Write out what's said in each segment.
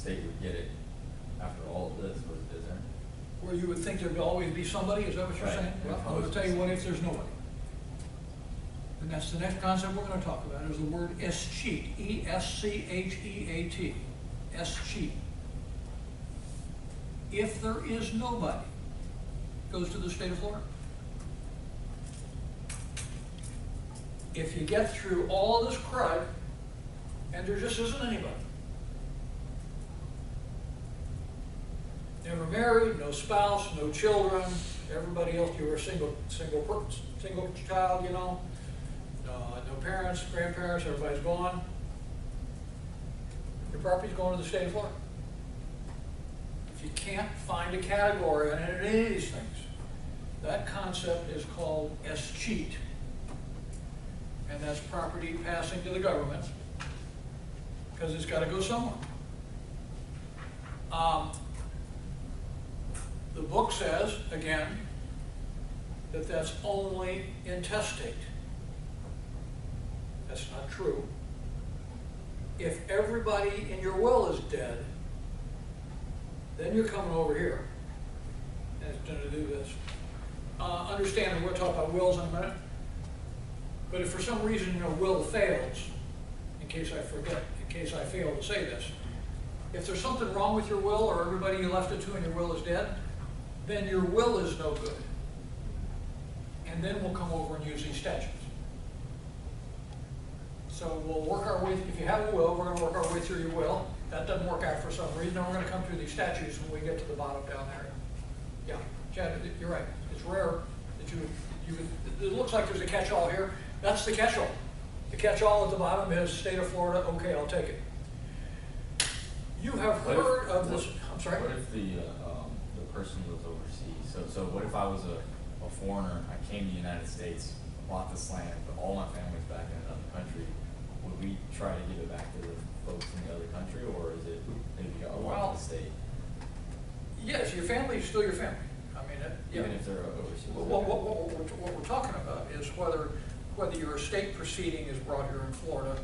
state would get it after all of this, is there? Where you would think there'd always be somebody, is that what you're Right. saying? Well, I'm gonna tell you what if there's nobody. And that's the next concept we're gonna talk about, is the word escheat, E-S-C-H-E-A-T, escheat. If there is nobody, goes to the state of Florida. If you get through all this crud, and there just isn't anybody. Never married, no spouse, no children, everybody else, you were a single child, you know, no parents, grandparents, everybody's gone. Your property's going to the state of Florida. If you can't find a category on any of these things, that concept is called escheat. And that's property passing to the government, because it's got to go somewhere. The book says, again, that that's only intestate. That's not true. If everybody in your will is dead, then you're coming over here, and it's going to do this. Understand, we'll talk about wills in a minute, but if for some reason your will fails, in case I forget, in case I fail to say this, if there's something wrong with your will, or everybody you left it to in your will is dead, then your will is no good. And then we'll come over and use these statutes. So we'll work our way, if you have a will, we're going to work our way through your will. That doesn't work out for some reason, then we're going to come through these statutes when we get to the bottom down there. Yeah, Chad, you're right. It's rare that it looks like there's a catch-all here. That's the catch-all. The catch-all at the bottom is state of Florida, okay, I'll take it. You have heard of this, I'm sorry? What if the person lives overseas? So what if I was a foreigner, I came to the United States, bought this land, but all my family's back in another country, would we try to give it back to the folks in the other country, or is it maybe a lot of the state? Yes, your family is still your family. I mean, Even if they're overseas? What we're talking about is whether your estate proceeding is brought here in Florida,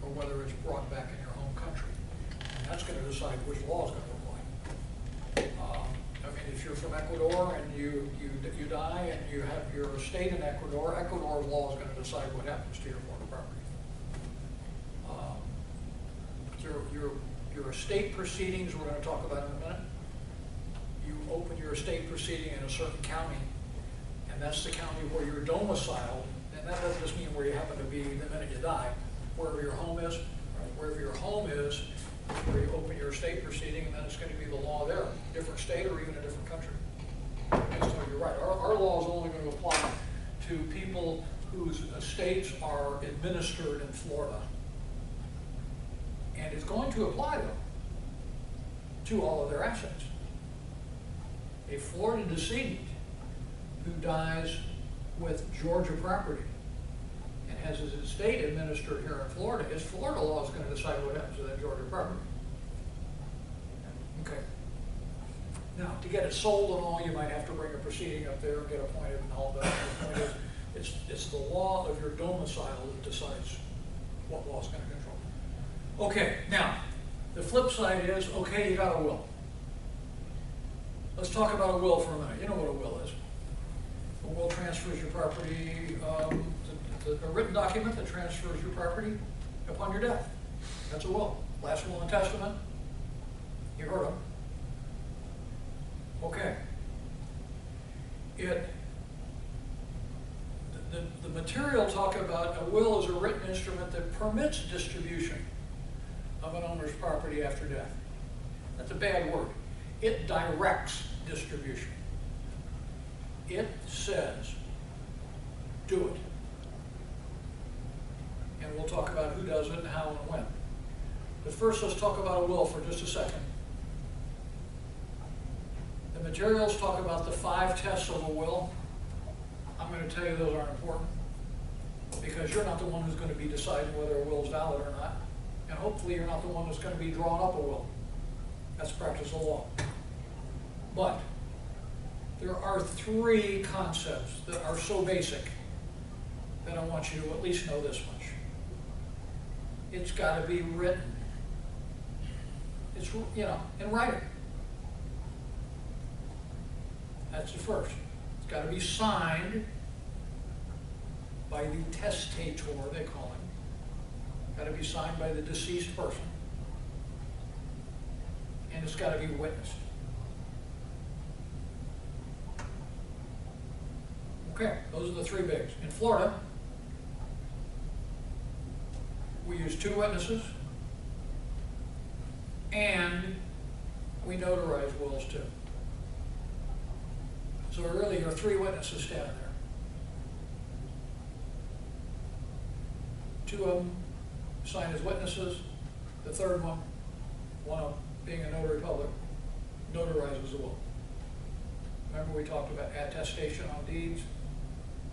or whether it's brought back in your home country. And that's going to decide which law is going to apply. I mean, if you're from Ecuador and you die and you have your estate in Ecuador, Ecuador's law is going to decide what happens to your Florida property. Your estate proceedings, we're going to talk about in a minute. You open your estate proceeding in a certain county, and that's the county where you're domiciled, and that doesn't just mean where you happen to be the minute you die, wherever your home is. Wherever your home is where you open your estate proceeding, and then it's going to be the law there, different state or even a different country. And so you're right, our law is only going to apply to people whose estates are administered in Florida. And it's going to apply, though, to all of their assets. A Florida decedent who dies with Georgia property and has his estate administered here in Florida, his Florida law is going to decide what happens to that Georgia property. Okay. Now, to get it sold and all, you might have to bring a proceeding up there and get appointed and all that. The point is, it's the law of your domicile that decides what law is going to control. Okay, now, the flip side is, okay, you got a will. Let's talk about a will for a minute. You know what a will is. A will transfers your property, a written document that transfers your property upon your death. That's a will. Last will and testament, you heard them. Okay. The material talking about a will is a written instrument that permits distribution of an owner's property after death. That's a bad word. It directs distribution. It says, do it. And we'll talk about who does it and how and when. But first, let's talk about a will for just a second. The materials talk about the 5 tests of a will. I'm going to tell you those aren't important, because you're not the one who's going to be deciding whether a will is valid or not. And hopefully you're not the one that's going to be drawing up a will. That's practice of law. But there are 3 concepts that are so basic that I want you to at least know this much. It's got to be written. It's, you know, in writing. That's the first. It's got to be signed by the testator, they call him. Got to be signed by the deceased person. And it's got to be witnessed. Okay, those are the three bigs. In Florida, we use 2 witnesses, and we notarize wills too. So really, there are 3 witnesses standing there. 2 of them sign as witnesses. The third one of them being a notary public, notarizes the will. Remember we talked about attestation on deeds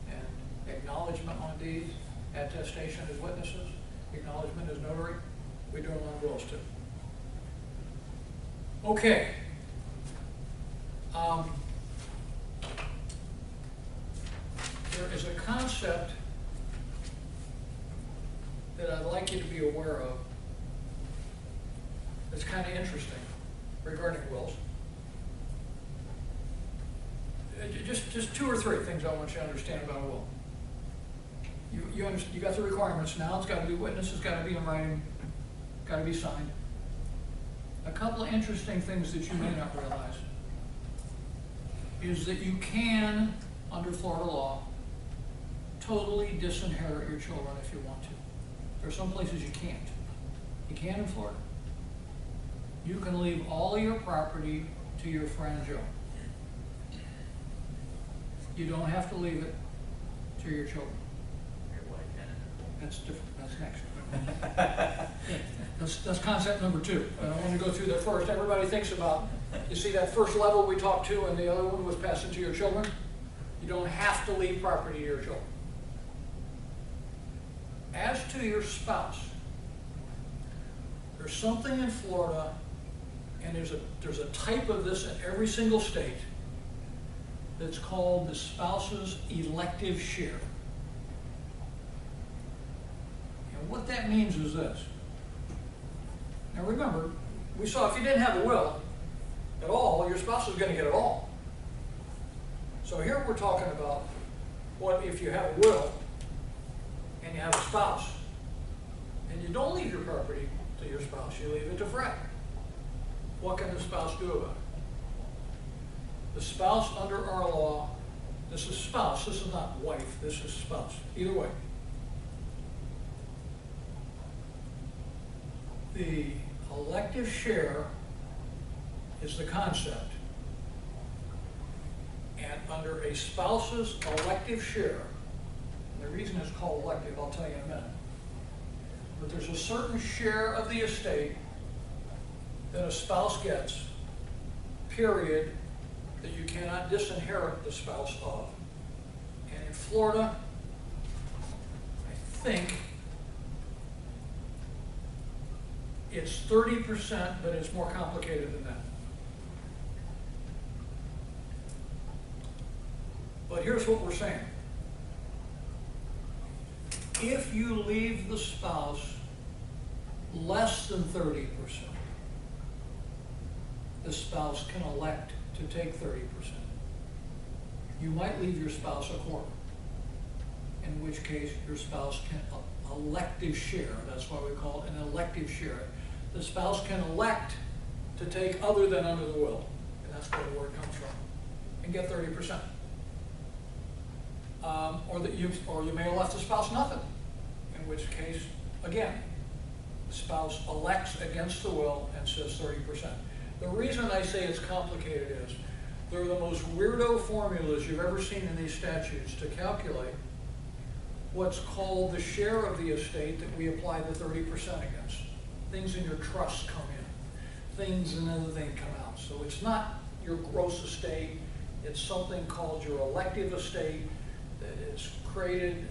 and acknowledgement on deeds, attestation as witnesses, acknowledgement as notary. We do them on wills too. Okay. There is a concept that I'd like you to be aware of that's kind of interesting regarding wills. Just 2 or 3 things I want you to understand about a will. You got the requirements now. It's got to be witnessed. It's got to be in writing. Got to be signed. A couple of interesting things that you may not realize is that you can, under Florida law, totally disinherit your children if you want to. There are some places you can't. You can in Florida. You can leave all your property to your friend Joe. You don't have to leave it to your children. That's different. That's next. That's concept number 2. I want to go through that first. Everybody thinks about, you see that first level we talked to, and the other one was passing to your children. You don't have to leave property to your children. As to your spouse, there's something in Florida, and there's a type of this in every single state, that's called the spouse's elective share. And what that means is this. Now remember, we saw if you didn't have a will at all, your spouse is going to get it all. So here we're talking about what if you have a will and you have a spouse, and you don't leave your property to your spouse, you leave it to Fred. What can the spouse do about it? The spouse under our law, this is spouse, this is not wife, this is spouse, either way. The elective share is the concept. And under a spouse's elective share, and the reason it's called elective, I'll tell you in a minute, but there's a certain share of the estate that a spouse gets, period, that you cannot disinherit the spouse of. And in Florida, I think it's 30%, but it's more complicated than that. But here's what we're saying. If you leave the spouse less than 30%, the spouse can elect to take 30%. You might leave your spouse a quarter, in which case your spouse can elective share. That's why we call it an elective share. The spouse can elect to take other than under the will, and that's where the word comes from, and get 30%. Or you may have left the spouse nothing, in which case, again, the spouse elects against the will and says 30%. The reason I say it's complicated is they're the most weirdo formulas you've ever seen in these statutes to calculate what's called the share of the estate that we apply the 30% against. Things in your trust come in, things and other things come out. So it's not your gross estate, it's something called your elective estate that is created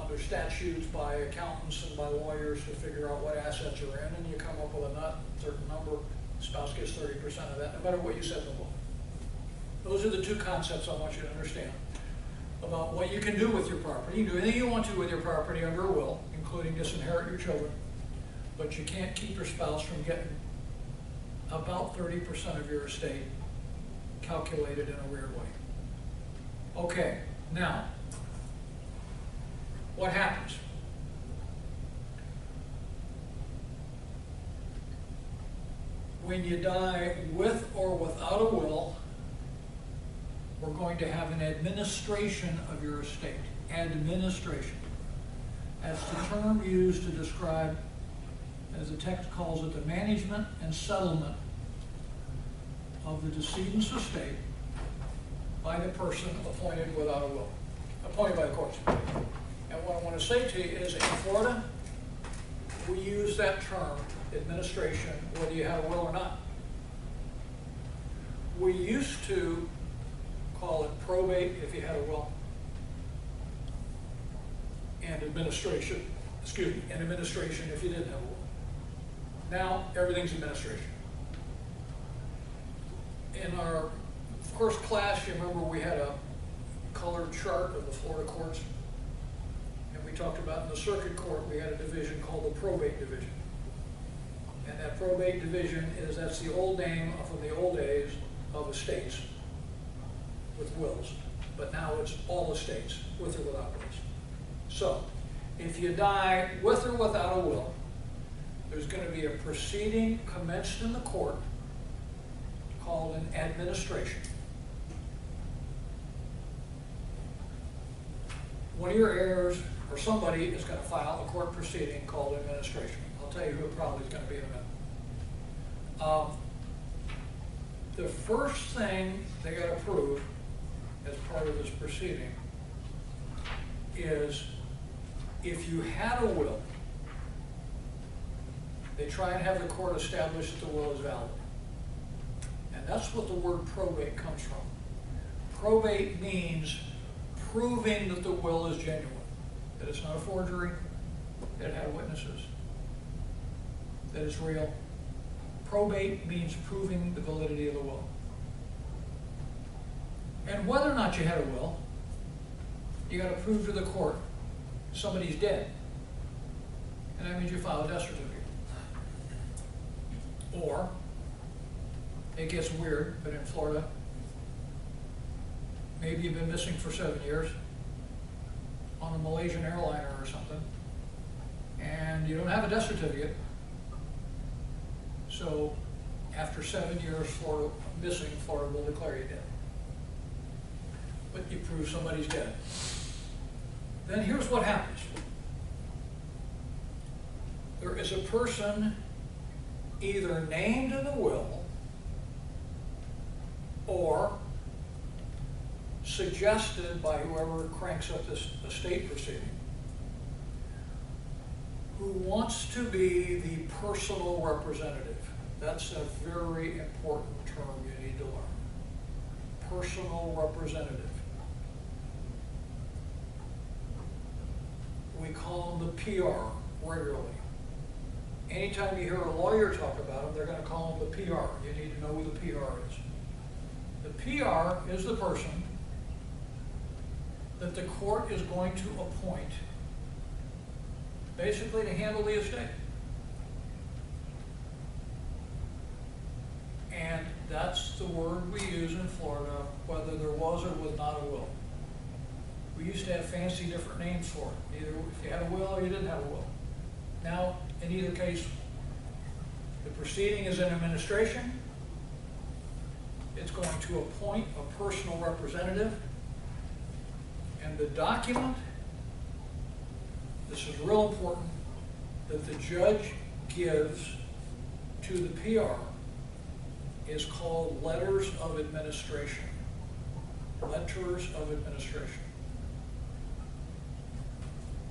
under statutes by accountants and by lawyers to figure out what assets are in, and you come up with a certain number. Spouse gets 30% of that, no matter what you said in the law. Those are the 2 concepts I want you to understand about what you can do with your property. You can do anything you want to with your property under a will, including disinherit your children, but you can't keep your spouse from getting about 30% of your estate, calculated in a weird way. Okay, now, what happens? When you die with or without a will, we're going to have an administration of your estate. Administration. That's the term used to describe, as the text calls it, the management and settlement of the decedent's estate by the person appointed without a will, appointed by the courts. And what I want to say to you is, in Florida, we use that term, administration, whether you have a will or not. We used to call it probate if you had a will, and administration, and administration if you didn't have a will. Now, everything's administration. In our first class, you remember we had a colored chart of the Florida courts, and we talked about in the circuit court, we had a division called the probate division. And that probate division that's the old name from the old days of estates with wills. But now it's all estates, with or without wills. So, if you die with or without a will, there's going to be a proceeding commenced in the court called an administration. One of your heirs or somebody is going to file a court proceeding called administration. I'll tell you who it probably is going to be in a minute. The first thing they got to prove as part of this proceeding is if you had a will, they try and have the court establish that the will is valid. And that's what the word probate comes from. Probate means proving that the will is genuine, that it's not a forgery, that it had witnesses, that it's real. Probate means proving the validity of the will. And whether or not you had a will, you got to prove to the court somebody's dead. And that means you file a death certificate. Or, it gets weird, but in Florida, maybe you've been missing for 7 years on a Malaysian airliner or something, and you don't have a death certificate. So, after 7 years missing, Florida will declare you dead. But you prove somebody's dead. Then here's what happens. There is a person either named in the will or suggested by whoever cranks up this estate proceeding, who wants to be the personal representative. That's a very important term you need to learn. Personal representative. We call them the PR regularly. Anytime you hear a lawyer talk about them, they're going to call them the PR. You need to know who the PR is. The PR is the person that the court is going to appoint basically to handle the estate. And that's the word we use in Florida, whether there was or was not a will. We used to have fancy different names for it, either if you had a will or you didn't have a will. Now, in either case, the proceeding is in administration. It's going to appoint a personal representative. And the document, this is real important, that the judge gives to the PR is called letters of administration. Letters of administration.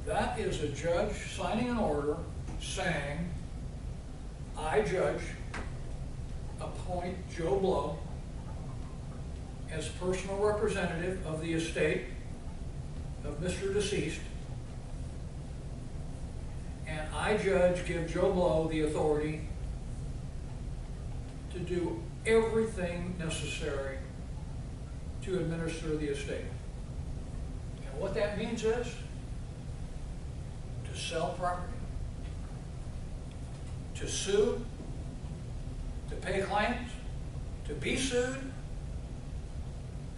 That is a judge signing an order saying, I, judge, appoint Joe Blow as personal representative of the estate of Mr. Deceased, and I, judge, give Joe Blow the authority to do everything necessary to administer the estate. And what that means is to sell property, to sue, to pay claims, to be sued,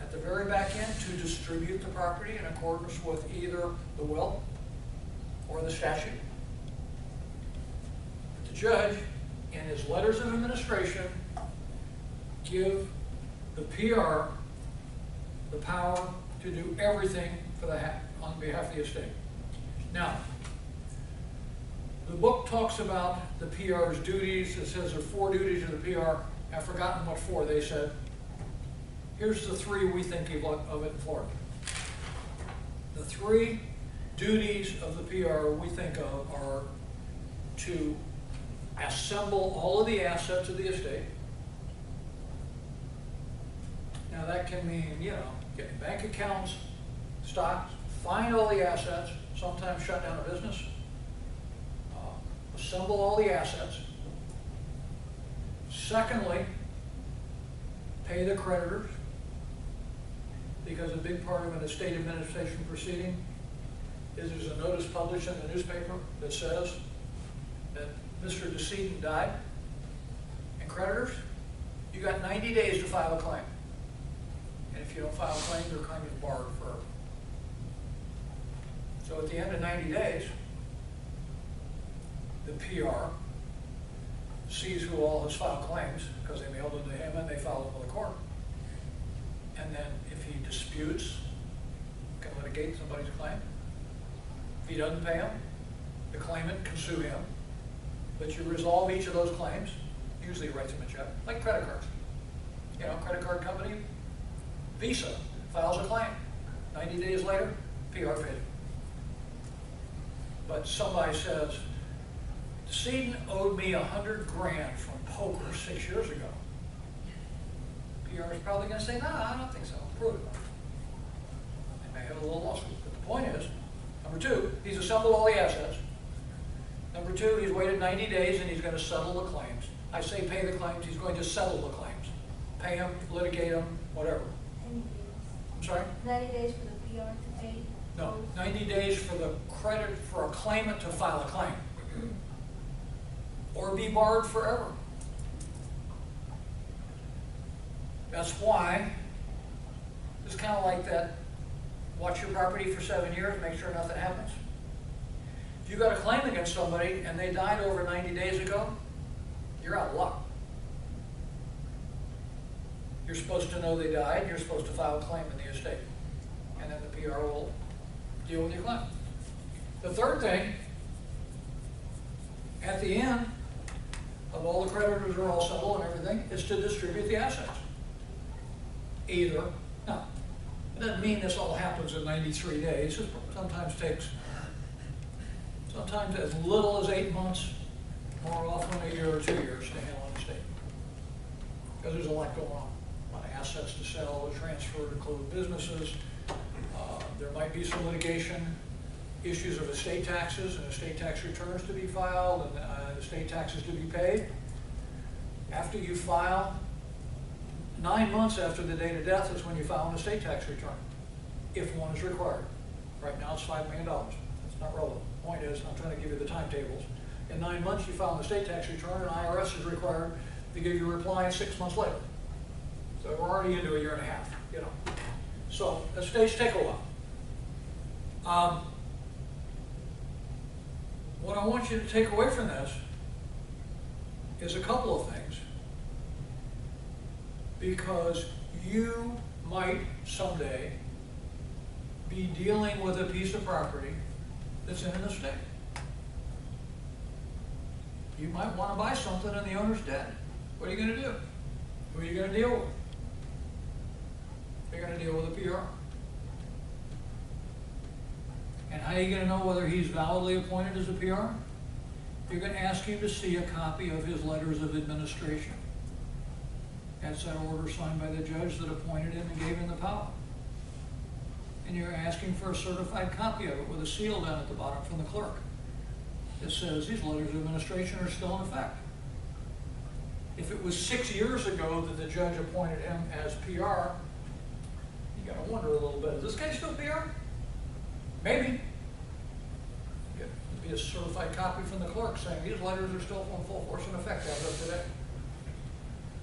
at the very back end, to distribute the property in accordance with either the will or the statute. The judge, in his letters of administration, give the PR the power to do everything for on behalf of the estate. Now, the book talks about the PR's duties. It says there are 4 duties of the PR. I've forgotten what 4 they said. Here's the 3 we think of it in Florida. The 3 duties of the PR we think of are to assemble all of the assets of the estate. Now that can mean, you know, getting bank accounts, stocks, find all the assets, sometimes shut down a business, assemble all the assets. Secondly, pay the creditors, because a big part of an estate administration proceeding is there's a notice published in the newspaper that says that Mr. Decedent died, and creditors, you got 90 days to file a claim. And if you don't file a claim, your claim is barred forever. So at the end of 90 days, the PR sees who all has filed claims, because they mailed them to him and they filed them with the court. And then if he disputes, can litigate somebody's claim. If he doesn't pay him, the claimant can sue him. But you resolve each of those claims, usually writes him a check, like credit cards. You know, credit card company, Visa, files a claim. 90 days later, PR paid it. But somebody says, Decedent owed me 100 grand from poker 6 years ago. PR is probably going to say, no, I don't think so. Prove it. They may have a little lawsuit. But the point is, number 2, he's assembled all the assets. Number 2, he's waited 90 days and he's going to settle the claims. I say pay the claims, he's going to settle the claims. Pay them, litigate them, whatever. 90 days. I'm sorry? 90 days for the PR to pay? No, 90 days for the credit, for a claimant to file a claim. Or be barred forever. That's why it's kind of like that, watch your property for 7 years, make sure nothing happens. If you got a claim against somebody and they died over 90 days ago, you're out of luck. You're supposed to know they died, you're supposed to file a claim in the estate. And then the PR will deal with your claim. The third thing, at the end of all the creditors are all settled and everything, is to distribute the assets. Either, now, it doesn't mean this all happens in 93 days. It sometimes takes, sometimes as little as 8 months, more often a year or 2 years to handle an estate. Because there's a lot going on. A lot of assets to sell, to transfer, to close businesses. There might be some litigation, issues of estate taxes and estate tax returns to be filed and estate taxes to be paid. After you file, 9 months after the date of death is when you file an estate tax return, if one is required. Right now it's $5 million. It's not relevant. The point is, I'm trying to give you the timetables. In 9 months you file an estate tax return and IRS is required to give you a reply 6 months later. So we're already into a year and a half, you know. So estates take a while. What I want you to take away from this is a couple of things, because you might someday be dealing with a piece of property that's in an estate. You might want to buy something and the owner's dead. What are you going to do? Who are you going to deal with? You're going to deal with a PR. And how are you going to know whether he's validly appointed as a PR? You're going to ask him to see a copy of his letters of administration. That's that order signed by the judge that appointed him and gave him the power. And you're asking for a certified copy of it with a seal down at the bottom from the clerk. It says these letters of administration are still in effect. If it was 6 years ago that the judge appointed him as PR, you got to wonder a little bit, is this guy still PR? Maybe. It'd be a certified copy from the clerk saying these letters are still in full force and effect as of today.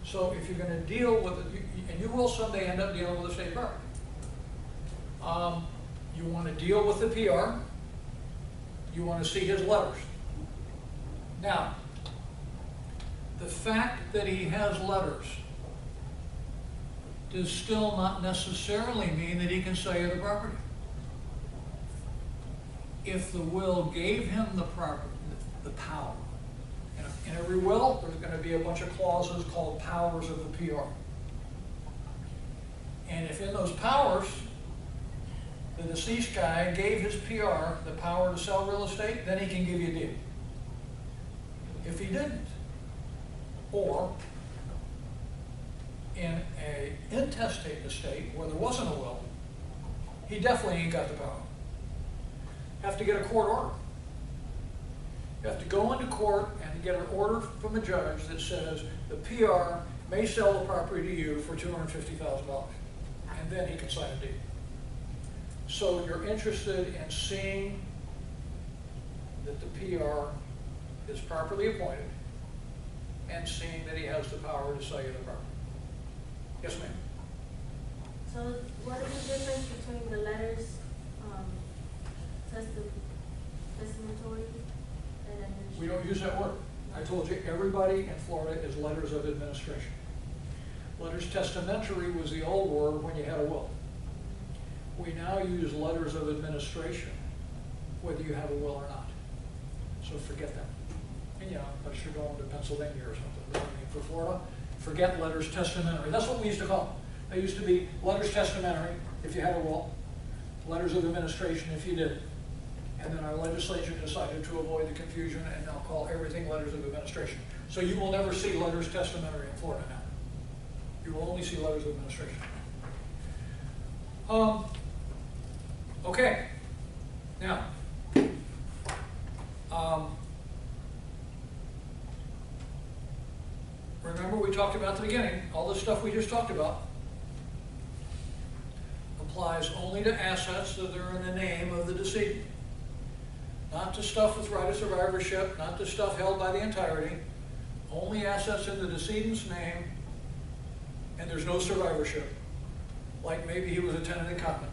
So if you're gonna deal with it, and you will someday end up dealing with the state property. You wanna deal with the PR, you wanna see his letters. Now, the fact that he has letters does still not necessarily mean that he can sell you the property. If the will gave him the property, the power, in every will, there's going to be a bunch of clauses called powers of the PR. And if in those powers, the deceased guy gave his PR the power to sell real estate, then he can give you a deal. If he didn't, or in a intestate estate where there wasn't a will, he definitely ain't got the power. Have to get a court order. You have to go into court and get an order from a judge that says the PR may sell the property to you for $250,000, and then he can sign a deed. So you're interested in seeing that the PR is properly appointed and seeing that he has the power to sell you the property. Yes, ma'am. So what is the difference between the letters, testamentary, and then? We don't use that word. I told you, everybody in Florida is letters of administration. Letters testamentary was the old word when you had a will. We now use letters of administration, whether you have a will or not. So forget that. And you know, unless you're going to Pennsylvania or something. But I mean, for Florida, forget letters testamentary. That's what we used to call them. They used to be letters testamentary if you had a will, letters of administration if you didn't. And then our legislature decided to avoid the confusion and now call everything letters of administration. So you will never see letters testamentary in Florida now. You will only see letters of administration. Okay. Now, remember we talked about at the beginning, all this stuff we just talked about applies only to assets that are in the name of the decedent. Not to stuff with right of survivorship, not to stuff held by the entirety, only assets in the decedent's name, and there's no survivorship. Like maybe he was a tenant incumbent.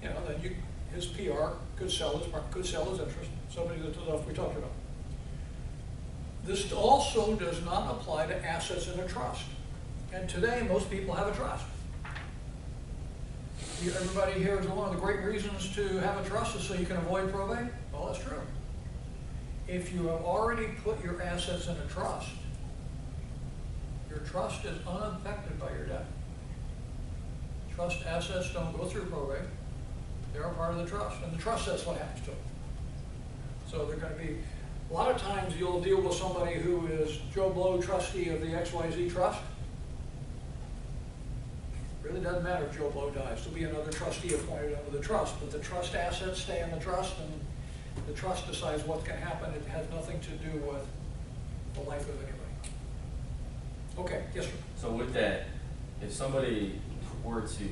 You know, then his PR could sell his interest, somebody that the stuff we talked about. This also does not apply to assets in a trust. And today, most people have a trust. Everybody here is one of the great reasons to have a trust is so you can avoid probate. Well, that's true. If you have already put your assets in a trust, your trust is unaffected by your debt. Trust assets don't go through probate. They're a part of the trust, and the trust says what happens to them. So they're going to be, a lot of times you'll deal with somebody who is Joe Blow, trustee of the XYZ trust. Really doesn't matter if Joe Blow dies. There'll be another trustee appointed under the trust, but the trust assets stay in the trust, and the trust decides what's going to happen. It has nothing to do with the life of anybody. Okay, yes, sir. So with that, if somebody were to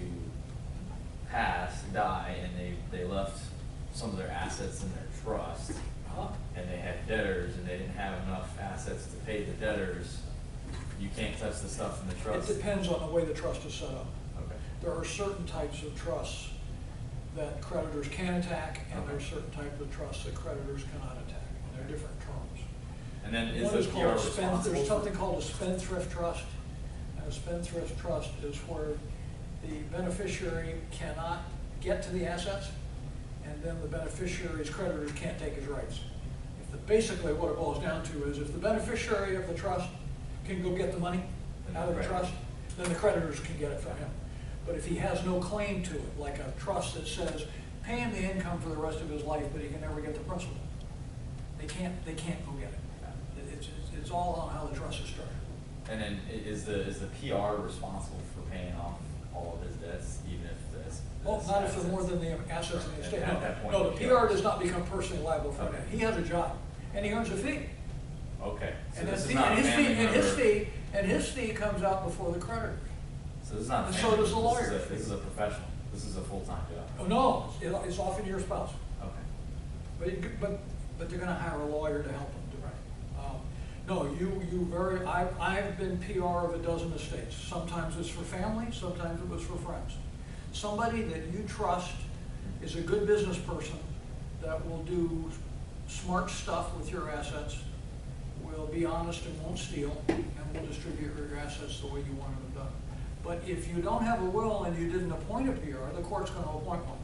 die, and they left some of their assets in their trust, and they had debtors, and they didn't have enough assets to pay the debtors, you can't touch the stuff in the trust? It depends on the way the trust is set up. Okay. There are certain types of trusts that creditors can attack, and there are certain types of trusts that creditors cannot attack. And there are different terms. And then is One the is PR called responsible? there's something called a spendthrift trust. And a spendthrift trust is where the beneficiary cannot get to the assets, and then the beneficiary's creditors can't take his rights. Basically what it boils down to is if the beneficiary of the trust can go get the money out of the trust, then the creditors can get it from him. But if he has no claim to it, like a trust that says, pay him the income for the rest of his life, but he can never get the principal, they can't go get it. It's all on how the trust is structured. And then is the PR responsible for paying off all of his debts, even if this? Well, not if they're more than the assets in the estate. At that point, No, the PR does not become personally liable for that. He has a job, and he earns a fee. Okay. So And this his is not a family member. his fee comes out before the creditors. So this is not a And family. so does the lawyer. This is a professional. This is a full-time job. Oh, no, it's often your spouse. Okay. But they're gonna hire a lawyer to help them, right? No, I've been PR of a dozen estates. Sometimes it's for family, sometimes it was for friends. Somebody that you trust is a good business person that will do smart stuff with your assets, will be honest and won't steal, and will distribute your assets the way you want them done. But if you don't have a will and you didn't appoint a PR, the court's going to appoint one.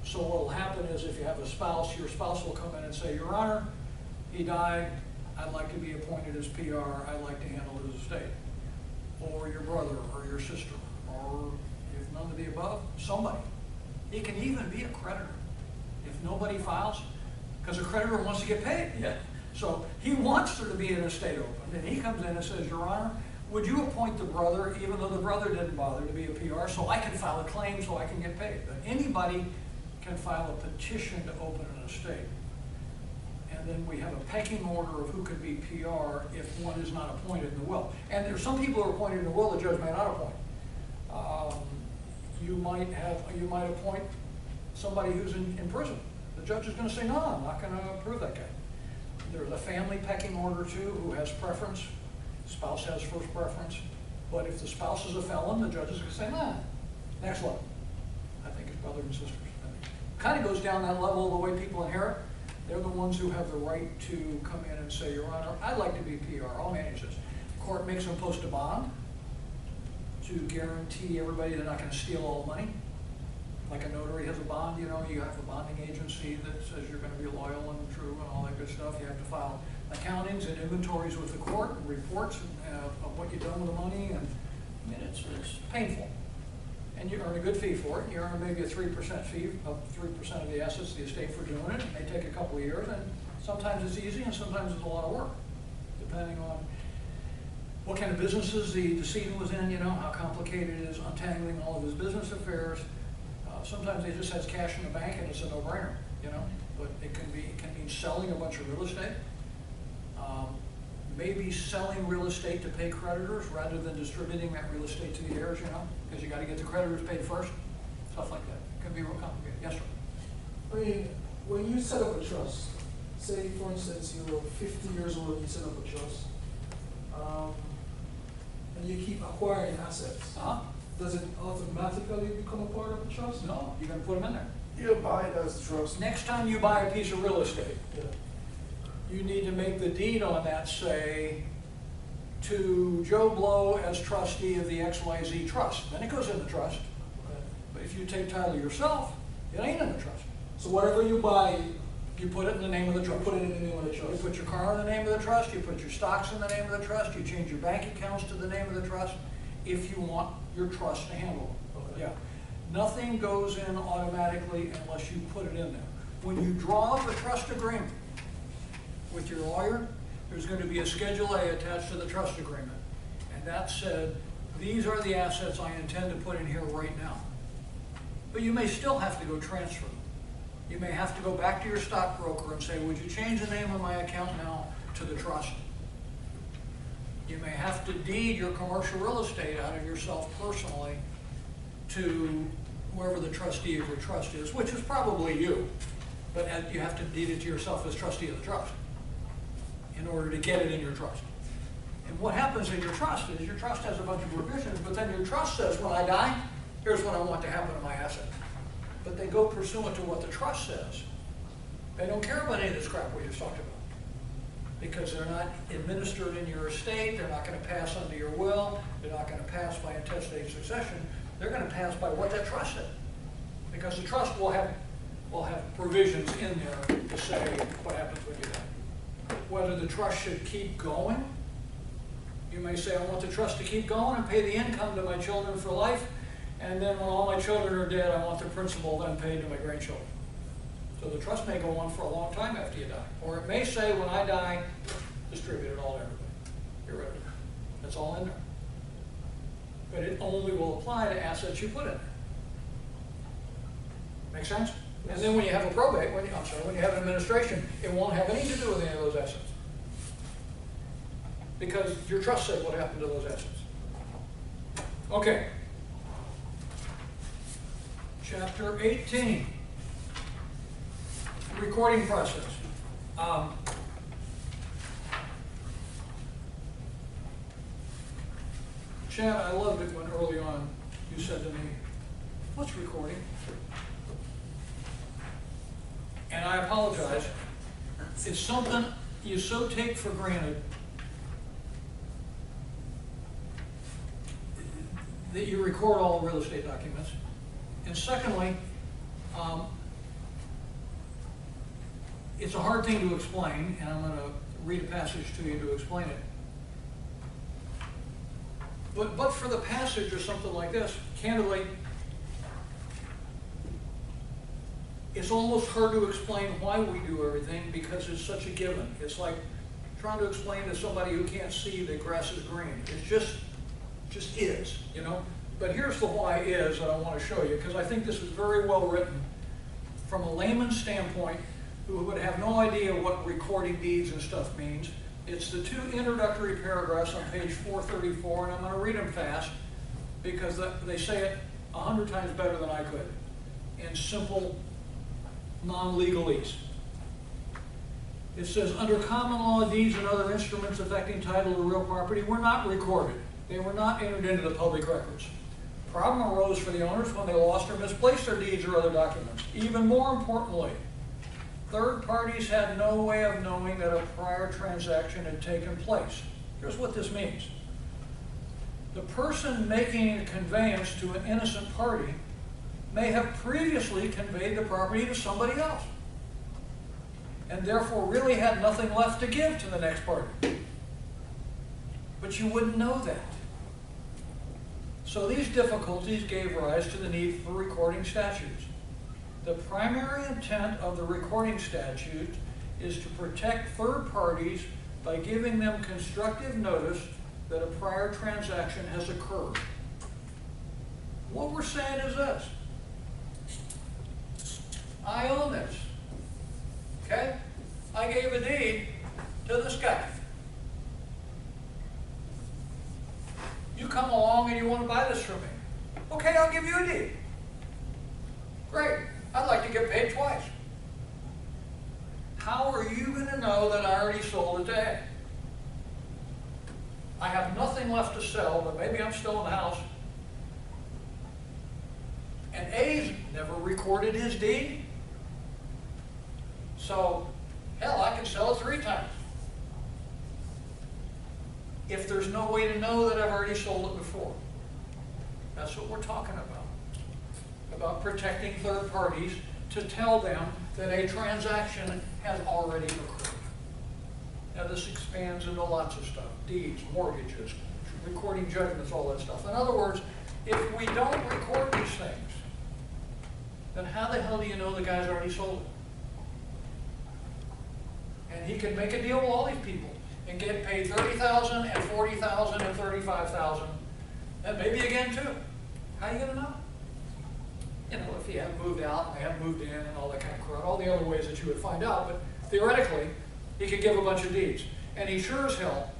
So what will happen is if you have a spouse, your spouse will come in and say, Your Honor, he died, I'd like to be appointed as PR, I'd like to handle his estate. Or your brother, or your sister, or if none of the above, somebody. It can even be a creditor. If nobody files, because a creditor wants to get paid. Yeah. So he wants there to be an estate open, and he comes in and says, Your Honor, would you appoint the brother, even though the brother didn't bother to be a PR, so I can file a claim so I can get paid? But anybody can file a petition to open an estate. And then we have a pecking order of who could be PR if one is not appointed in the will. And there's some people who are appointed in the will the judge may not appoint. You might appoint somebody who's in prison. The judge is going to say, no, I'm not going to approve that guy. There's a family pecking order too who has preference. Spouse has first preference. But if the spouse is a felon, the judge is going to say, nah, next level. I think it's brothers and sisters. Kind of goes down that level the way people inherit. They're the ones who have the right to come in and say, Your Honor, I'd like to be PR, I'll manage this. The court makes them post a bond to guarantee everybody they're not going to steal all the money. Like a notary has a bond, you know, you have a bonding agency that says you're going to be loyal and true and all that good stuff. You have to file accountings and inventories with the court and reports of what you've done with the money, and I mean, it's painful. And you earn a good fee for it. You earn maybe a 3% fee of 3% of the assets of the estate for doing it. It may take a couple of years, and sometimes it's easy and sometimes it's a lot of work, depending on what kind of businesses the decedent was in, you know, how complicated it is untangling all of his business affairs. Sometimes he just has cash in the bank and it's a no-brainer, you know, but it can mean selling a bunch of real estate. Maybe selling real estate to pay creditors rather than distributing that real estate to the heirs, you know, because you got to get the creditors paid first, stuff like that. It can be real complicated. Yes, sir. I mean, when you set up a trust, say for instance you're 50 years old and you set up a trust, and you keep acquiring assets, does it automatically become a part of the trust? No, you're going to put them in there. You buy it as trust. Next time you buy a piece of real estate, Yeah. you need to make the deed on that say, to Joe Blow as trustee of the XYZ trust. Then it goes in the trust. Okay. But if you take title yourself, it ain't in the trust. So whatever you buy, You put it in the name of the you trust. put it in the name of the You trust. put your car in the name of the trust, you put your stocks in the name of the trust, you change your bank accounts to the name of the trust, if you want your trust to handle it. Okay. Yeah. Nothing goes in automatically unless you put it in there. When you draw up a trust agreement with your lawyer, there's going to be a Schedule A attached to the trust agreement. And that said, these are the assets I intend to put in here right now. But you may still have to go transfer them. You may have to go back to your stockbroker and say, would you change the name of my account now to the trust? You may have to deed your commercial real estate out of yourself personally to whoever the trustee of your trust is, which is probably you. But you have to deed it to yourself as trustee of the trust in order to get it in your trust. And what happens in your trust is your trust has a bunch of provisions, but then your trust says, when I die, here's what I want to happen to my asset. But they go pursuant to what the trust says. They don't care about any of this crap we just talked about. Because they're not administered in your estate, they're not going to pass under your will, they're not going to pass by intestate succession, they're going to pass by what that trust said. Because the trust will have provisions in there to say what happens when you die. Whether the trust should keep going, you may say, I want the trust to keep going and pay the income to my children for life, and then when all my children are dead, I want the principal then paid to my grandchildren. So the trust may go on for a long time after you die. Or it may say, when I die, distribute it all to everybody. Get rid of it. That's all in there. But it only will apply to assets you put in there. Make sense? And then when you have a probate, when you have an administration, it won't have anything to do with any of those assets. Because your trust said what happened to those assets. Okay. Chapter 18. Recording process. Chad, I loved it when early on you said to me, what's recording? And I apologize. It's something you so take for granted that you record all real estate documents. And secondly, it's a hard thing to explain, and I'm going to read a passage to you to explain it. But for the passage or something like this, candidly, it's almost hard to explain why we do everything because it's such a given. It's like trying to explain to somebody who can't see that grass is green. It just is, you know? But here's the why is that I want to show you, because I think this is very well written from a layman's standpoint who would have no idea what recording deeds and stuff means. It's the two introductory paragraphs on page 434, and I'm going to read them fast because they say it 100 times better than I could in simple, non-legalese. It says, under common law, deeds and other instruments affecting title to real property were not recorded. They were not entered into the public records. Problem arose for the owners when they lost or misplaced their deeds or other documents. Even more importantly, third parties had no way of knowing that a prior transaction had taken place. Here's what this means. The person making a conveyance to an innocent party may have previously conveyed the property to somebody else, and therefore really had nothing left to give to the next party. But you wouldn't know that. So these difficulties gave rise to the need for recording statutes. The primary intent of the recording statute is to protect third parties by giving them constructive notice that a prior transaction has occurred. What we're saying is this. I own this, okay? I gave a deed to this guy. You come along and you want to buy this from me. Okay, I'll give you a deed. Great, I'd like to get paid twice. How are you going to know that I already sold it to A? I have nothing left to sell, but maybe I'm still in the house. And A's never recorded his deed. So, hell, I can sell it 3 times. If there's no way to know that I've already sold it before. That's what we're talking about protecting third parties to tell them that a transaction has already occurred. Now this expands into lots of stuff, deeds, mortgages, recording judgments, all that stuff. In other words, if we don't record these things, then how the hell do you know the guy's already sold it? And he can make a deal with all these people and get paid $30,000 and $40,000 and $35,000, and maybe again too. How are you gonna know? You know, if he hadn't moved out and they hadn't moved in and all that kind of crap, all the other ways that you would find out, but theoretically, he could give a bunch of deeds. And he sure as hell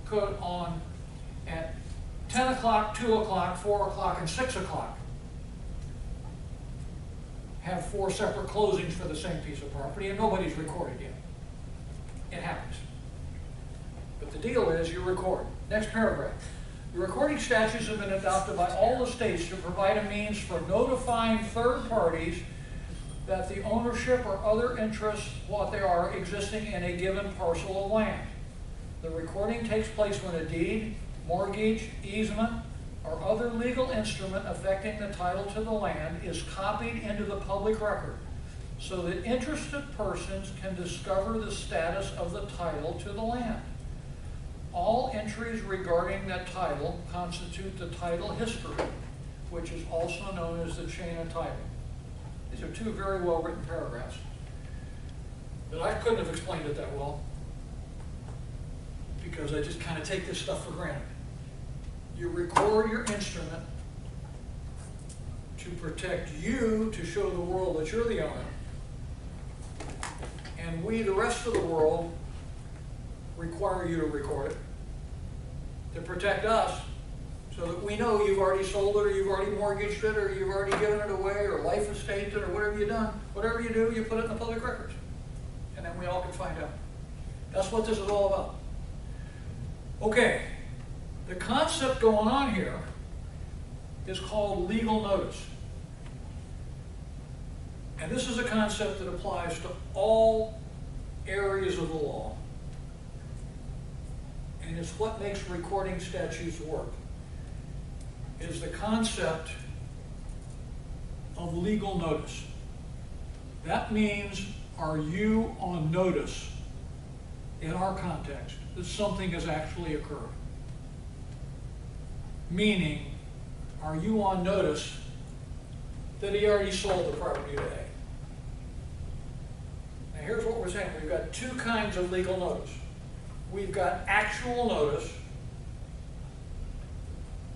could on at 10 o'clock, 2 o'clock, 4 o'clock, and 6 o'clock have 4 separate closings for the same piece of property, and nobody's recorded yet. It happens. But the deal is you record. Next paragraph. The recording statutes have been adopted by all the states to provide a means for notifying third parties that the ownership or other interests, what they are, existing in a given parcel of land. The recording takes place when a deed, mortgage, easement, or other legal instrument affecting the title to the land is copied into the public record so that interested persons can discover the status of the title to the land. All entries regarding that title constitute the title history, which is also known as the chain of title. These are 2 very well written paragraphs. But I couldn't have explained it that well because I just kind of take this stuff for granted. You record your instrument to protect you, to show the world that you're the owner. And we, the rest of the world, require you to record it to protect us so that we know you've already sold it or you've already mortgaged it or you've already given it away or life estate it or whatever you've done. Whatever you do, you put it in the public records. And then we all can find out. That's what this is all about. Okay, The concept going on here is called legal notice. And this is a concept that applies to all areas of the law. And it's what makes recording statutes work, is the concept of legal notice. That means, are you on notice in our context that something has actually occurred? Meaning, are you on notice that he already sold the property to A? Now here's what we're saying. We've got two kinds of legal notice. We've got actual notice.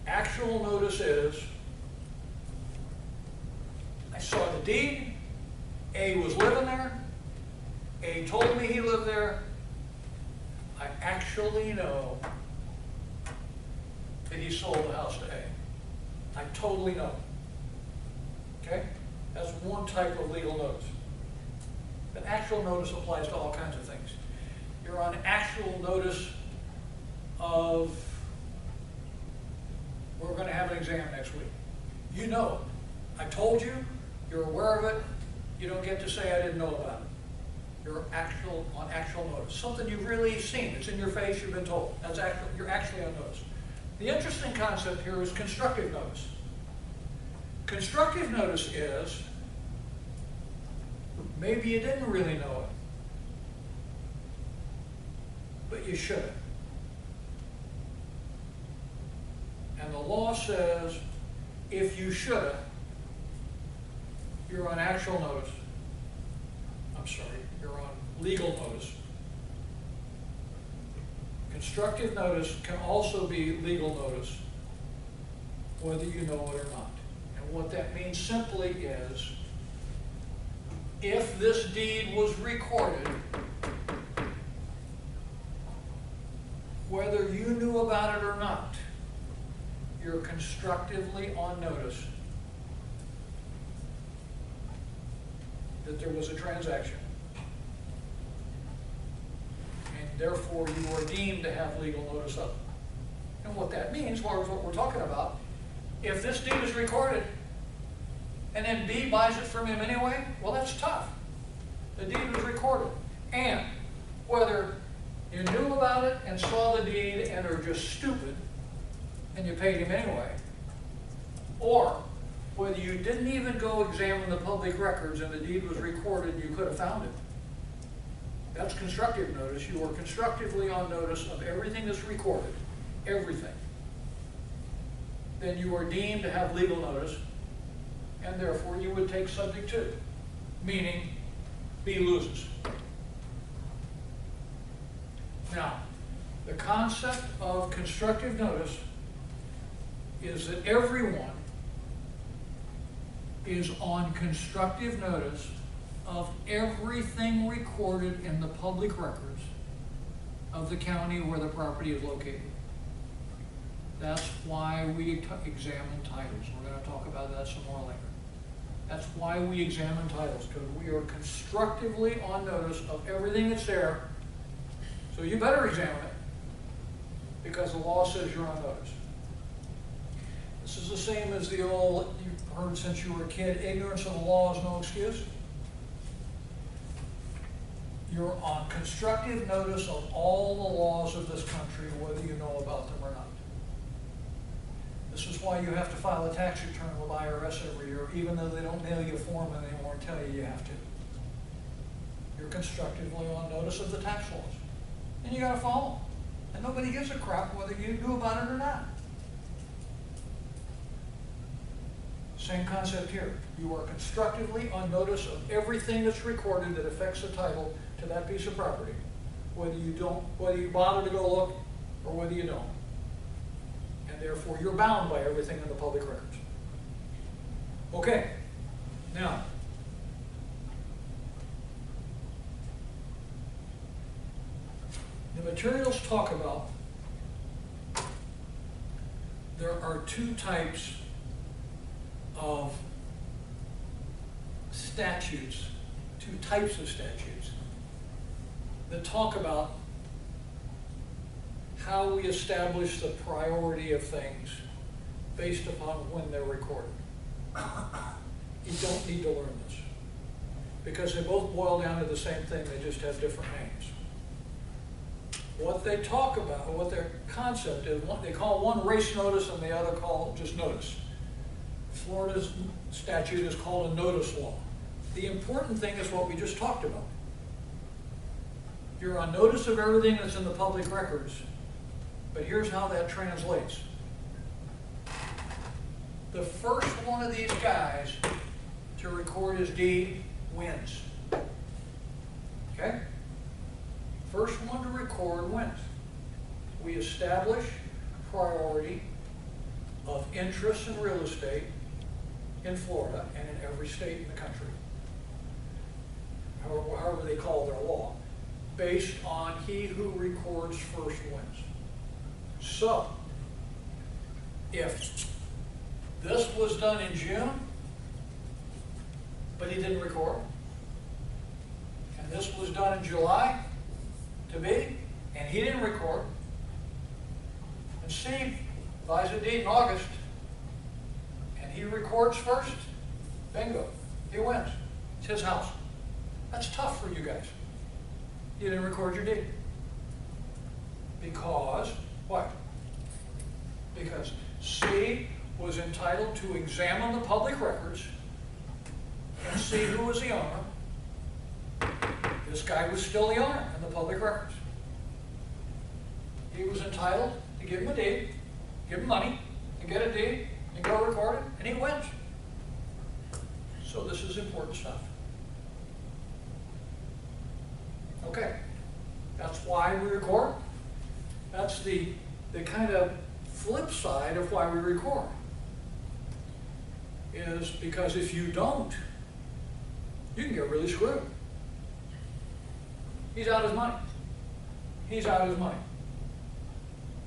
Actual notice is, I saw the deed, A was living there, A told me he lived there, I actually know that he sold the house to A. I totally know. Okay? That's one type of legal notice. But actual notice applies to all kinds of things. You're on actual notice of, we're going to have an exam next week. You know it. I told you, you're aware of it, you don't get to say I didn't know about it. You're on actual notice. Something you've really seen, it's in your face, you've been told. That's actual, you're actually on notice. The interesting concept here is constructive notice. Constructive notice is, maybe you didn't really know it, but you should have. And the law says, if you should have, you're on actual notice. I'm sorry, you're on legal notice. Constructive notice can also be legal notice, whether you know it or not. And what that means simply is, if this deed was recorded, whether you knew about it or not, you're constructively on notice that there was a transaction. And therefore, you are deemed to have legal notice of it. And what that means, well, is what we're talking about. If this deed is recorded, and then B buys it from him anyway, well, that's tough. The deed was recorded. And whether you knew about it and saw the deed and are just stupid, and you paid him anyway, or whether you didn't even go examine the public records and the deed was recorded and you could have found it. That's constructive notice. You are constructively on notice of everything that's recorded, everything. Then you are deemed to have legal notice, and therefore you would take subject to, meaning B loses. Now, the concept of constructive notice is that everyone is on constructive notice of everything recorded in the public records of the county where the property is located. That's why we examine titles. We're going to talk about that some more later. That's why we examine titles, because we are constructively on notice of everything that's there. So you better examine it, because the law says you're on notice. This is the same as the old, you've heard since you were a kid, ignorance of the law is no excuse. You're on constructive notice of all the laws of this country, whether you know about them or not. This is why you have to file a tax return with IRS every year, even though they don't mail you a form anymore and tell you have to. You're constructively on notice of the tax laws. And you gotta follow them. And nobody gives a crap whether you knew about it or not. Same concept here. You are constructively on notice of everything that's recorded that affects the title to that piece of property, whether you bother to go look or whether you don't. And therefore, you're bound by everything in the public records. Okay, now, the materials talk about, there are two types of statutes, that talk about how we establish the priority of things based upon when they're recorded. You don't need to learn this, because they both boil down to the same thing, they just have different names. What they talk about, what their concept is, they call one race notice and the other call just notice. Florida's statute is called a notice law. The important thing is what we just talked about. You're on notice of everything that's in the public records, but here's how that translates. The first one of these guys to record his deed wins. Okay? First one to record wins. We establish priority of interest in real estate in Florida and in every state in the country, however they call their law, based on he who records first wins. So, if this was done in June, but he didn't record, and this was done in July to be, and he didn't record, and Steve buys a deed in August, and he records first, bingo, he wins. It's his house. That's tough for you guys. You didn't record your deed. Because, what? Because C was entitled to examine the public records and see who was the owner. This guy was still the owner in the public records. He was entitled to give him a deed, give him money, and get a deed, and go record it, and he wins. So this is important stuff. Okay, that's why we record. That's the kind of flip side of why we record. Is because if you don't, you can get really screwed. He's out his money. He's out his money.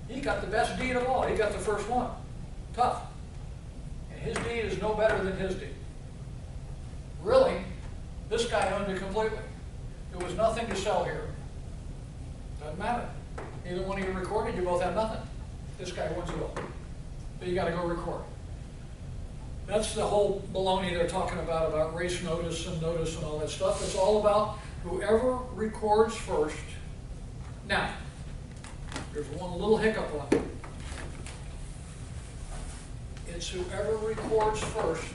He got the best deed of all. He got the first one. Tough. And his deed is no better than his deed. Really, this guy owned it completely. There was nothing to sell here. Doesn't matter. Either one of you recorded, you both have nothing. This guy wins it all. But you got to go record. That's the whole baloney they're talking about race notice and all that stuff. It's all about whoever records first. Now, there's one little hiccup on it. It's whoever records first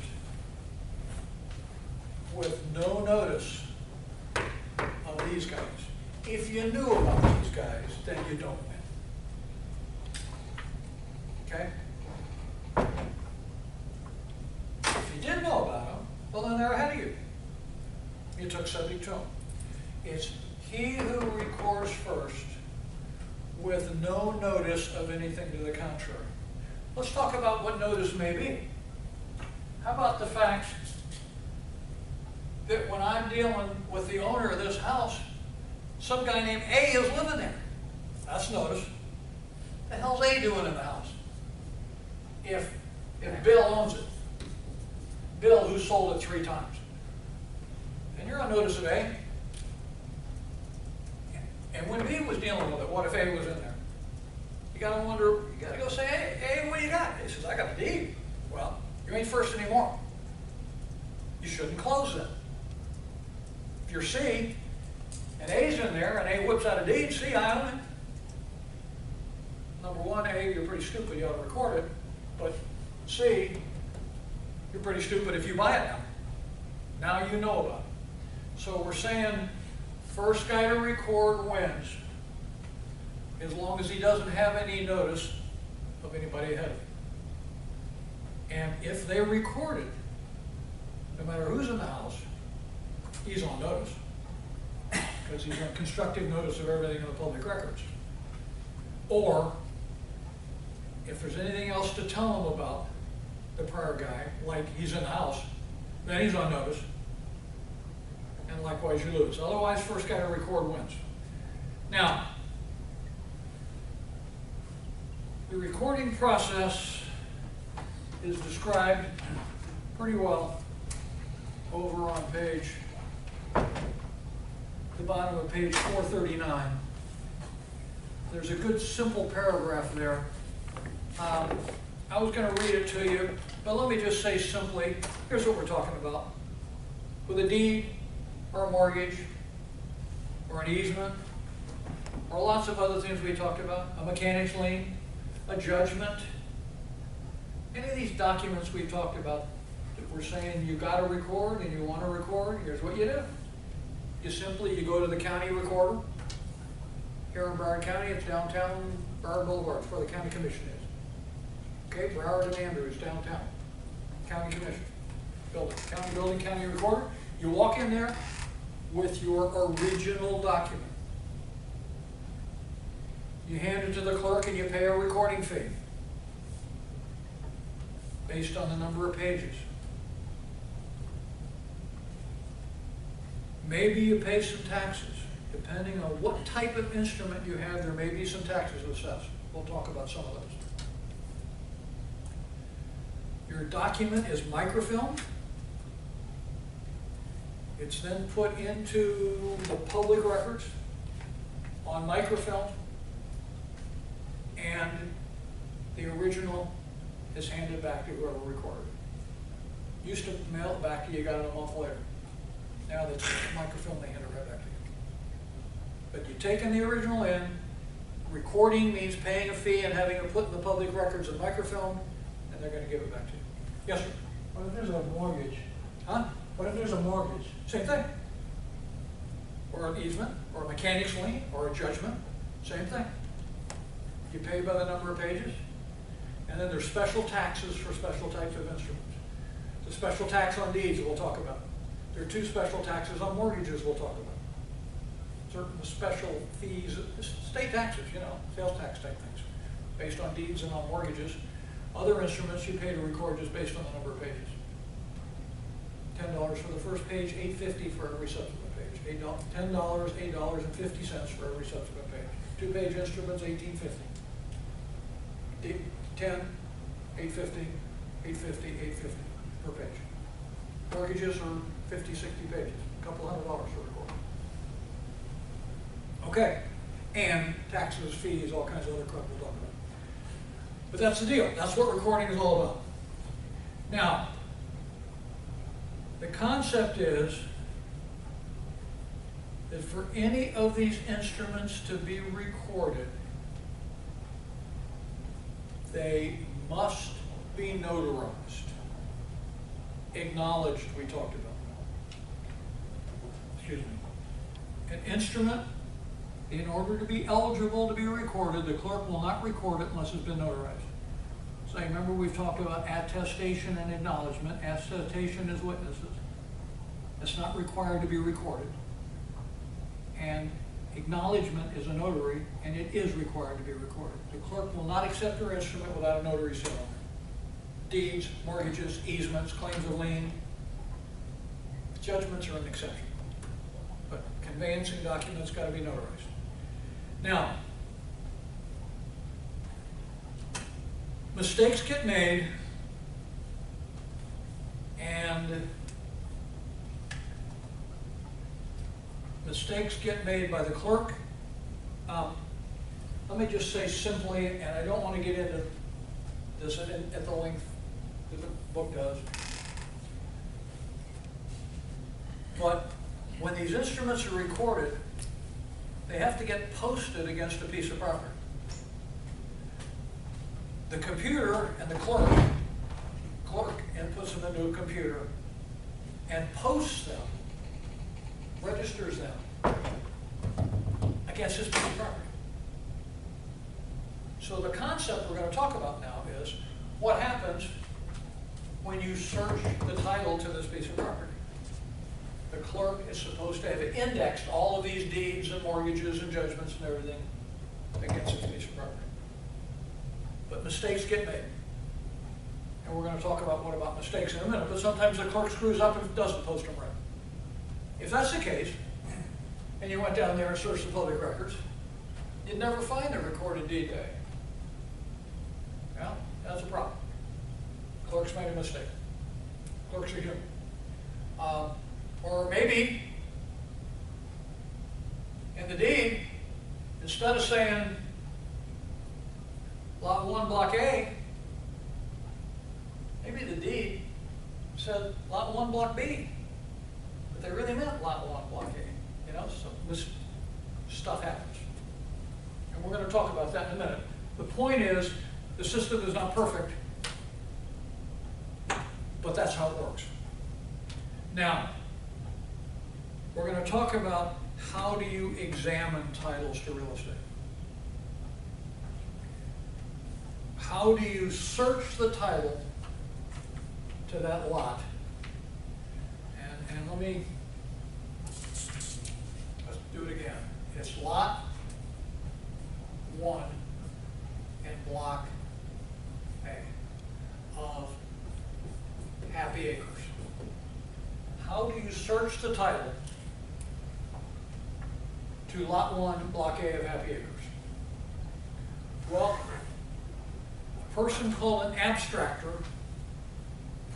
with no notice of these guys. If you knew about these guys, then you don't win. Okay? If you did know about them, well, then they're ahead of you. You took subject to them. It's he who records first with no notice of anything to the contrary. Let's talk about what notice may be. How about the fact that when I'm dealing with the owner of this house, some guy named A is living there? That's notice. What the hell's A doing in the house? If Bill owns it, Bill who sold it 3 times, and you're on notice of A. And when B was dealing with it, what if A was in there? You gotta wonder, you gotta go say, hey, what do you got? He says, I got a deed. Well, you ain't first anymore. You shouldn't close then. If you're C, and A's in there, and A whips out a deed, C, I own it. Number one, A, you're pretty stupid, you ought to record it. But C, you're pretty stupid if you buy it now. Now you know about it. So we're saying first guy to record wins, as long as he doesn't have any notice of anybody ahead of him. And if they record it, no matter who's in the house, he's on notice. Because he's on constructive notice of everything in the public records. Or, if there's anything else to tell him about the prior guy, like he's in the house, then he's on notice. And likewise you lose. Otherwise, first guy to record wins. Now, the recording process is described pretty well over on the bottom of page 439. there's a good simple paragraph there. I was going to read it to you, but let me just say simply, here's what we're talking about. With a deed, or a mortgage, or an easement, or lots of other things we talked about, a mechanic's lien, a judgment, any of these documents we've talked about that we're saying you got to record and you want to record, here's what you do. You go to the county recorder. Here in Broward County, it's downtown Broward Boulevard, it's where the county commission is. Okay, Broward and Andrews, downtown. County commission building, county building, county recorder. You walk in there with your original document. You hand it to the clerk and you pay a recording fee based on the number of pages. Maybe you pay some taxes. Depending on what type of instrument you have, there may be some taxes assessed. We'll talk about some of those. Your document is microfilmed. It's then put into the public records on microfilm, and the original is handed back to whoever recorded it. Used to mail it back to you, got it a month later. Now that's microfilm, they hand it right back to you. But you're taking the original in, recording means paying a fee and having it put in the public records and microfilm, and they're going to give it back to you. Yes, sir? What if there's a mortgage? Huh? What if there's a mortgage? Same thing. Or an easement, or a mechanic's lien, or a judgment, same thing. You pay by the number of pages, and then there's special taxes for special types of instruments. The special tax on deeds we'll talk about. There are 2 special taxes on mortgages we'll talk about. Certain special fees, state taxes, sales tax type things, based on deeds and on mortgages. Other instruments you pay to record just based on the number of pages. $10 for the first page, $8.50 for every subsequent page. $10, $8.50 for every subsequent page. 2-page instruments, $18.50. 10, $8.50, $8.50, $8.50 per page. Mortgages are 50, 60 pages, a couple $100 for recording. Okay, and taxes, fees, all kinds of other crap we'll talk about. But that's the deal. That's what recording is all about. Now, the concept is that for any of these instruments to be recorded, they must be notarized. Acknowledged, we talked about. Excuse me. An instrument, in order to be eligible to be recorded, the clerk will not record it unless it's been notarized. So remember we've talked about attestation and acknowledgement. Attestation is witnesses. It's not required to be recorded. And acknowledgement is a notary, and it is required to be recorded. The clerk will not accept her instrument without a notary seal on it. Deeds, mortgages, easements, claims of lien, judgments are an exception. But conveyancing documents got to be notarized. Now, mistakes get made, and mistakes get made by the clerk. Let me just say simply, and I don't want to get into this at the length that the book does, but when these instruments are recorded, they have to get posted against a piece of property. The computer and the clerk inputs them into a computer and posts them, registers them against this piece of property. So the concept we're going to talk about now is what happens when you search the title to this piece of property. The clerk is supposed to have indexed all of these deeds and mortgages and judgments and everything against this piece of property. But mistakes get made. And we're going to talk about what about mistakes in a minute, but sometimes the clerk screws up and doesn't post them right. If that's the case, and you went down there and searched the public records, you'd never find the recorded deed day. Well, that's a problem. Clerks made a mistake. Clerks are human. Or maybe in the deed, instead of saying lot 1, block A, maybe the deed said lot 1, block B, but they really meant lot 1, block A, you know, so this stuff happens. And we're going to talk about that in a minute. The point is, the system is not perfect, but that's how it works. Now, we're going to talk about how do you examine titles to real estate. How do you search the title to that lot? And let me, let's do it again. It's lot 1 and block A of Happy Acres. How do you search the title to lot 1, block A of Happy Acres? Well, a person called an abstractor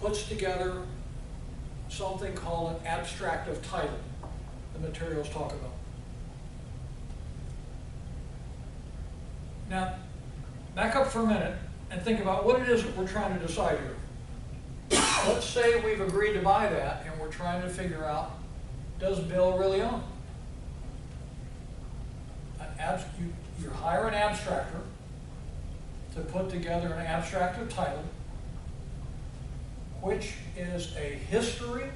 puts together something called an abstract of title, the materials talk about. Now, back up for a minute and think about what it is that we're trying to decide here. Let's say we've agreed to buy that and we're trying to figure out, does Bill really own it? You hire an abstractor to put together an abstract of title, which is a history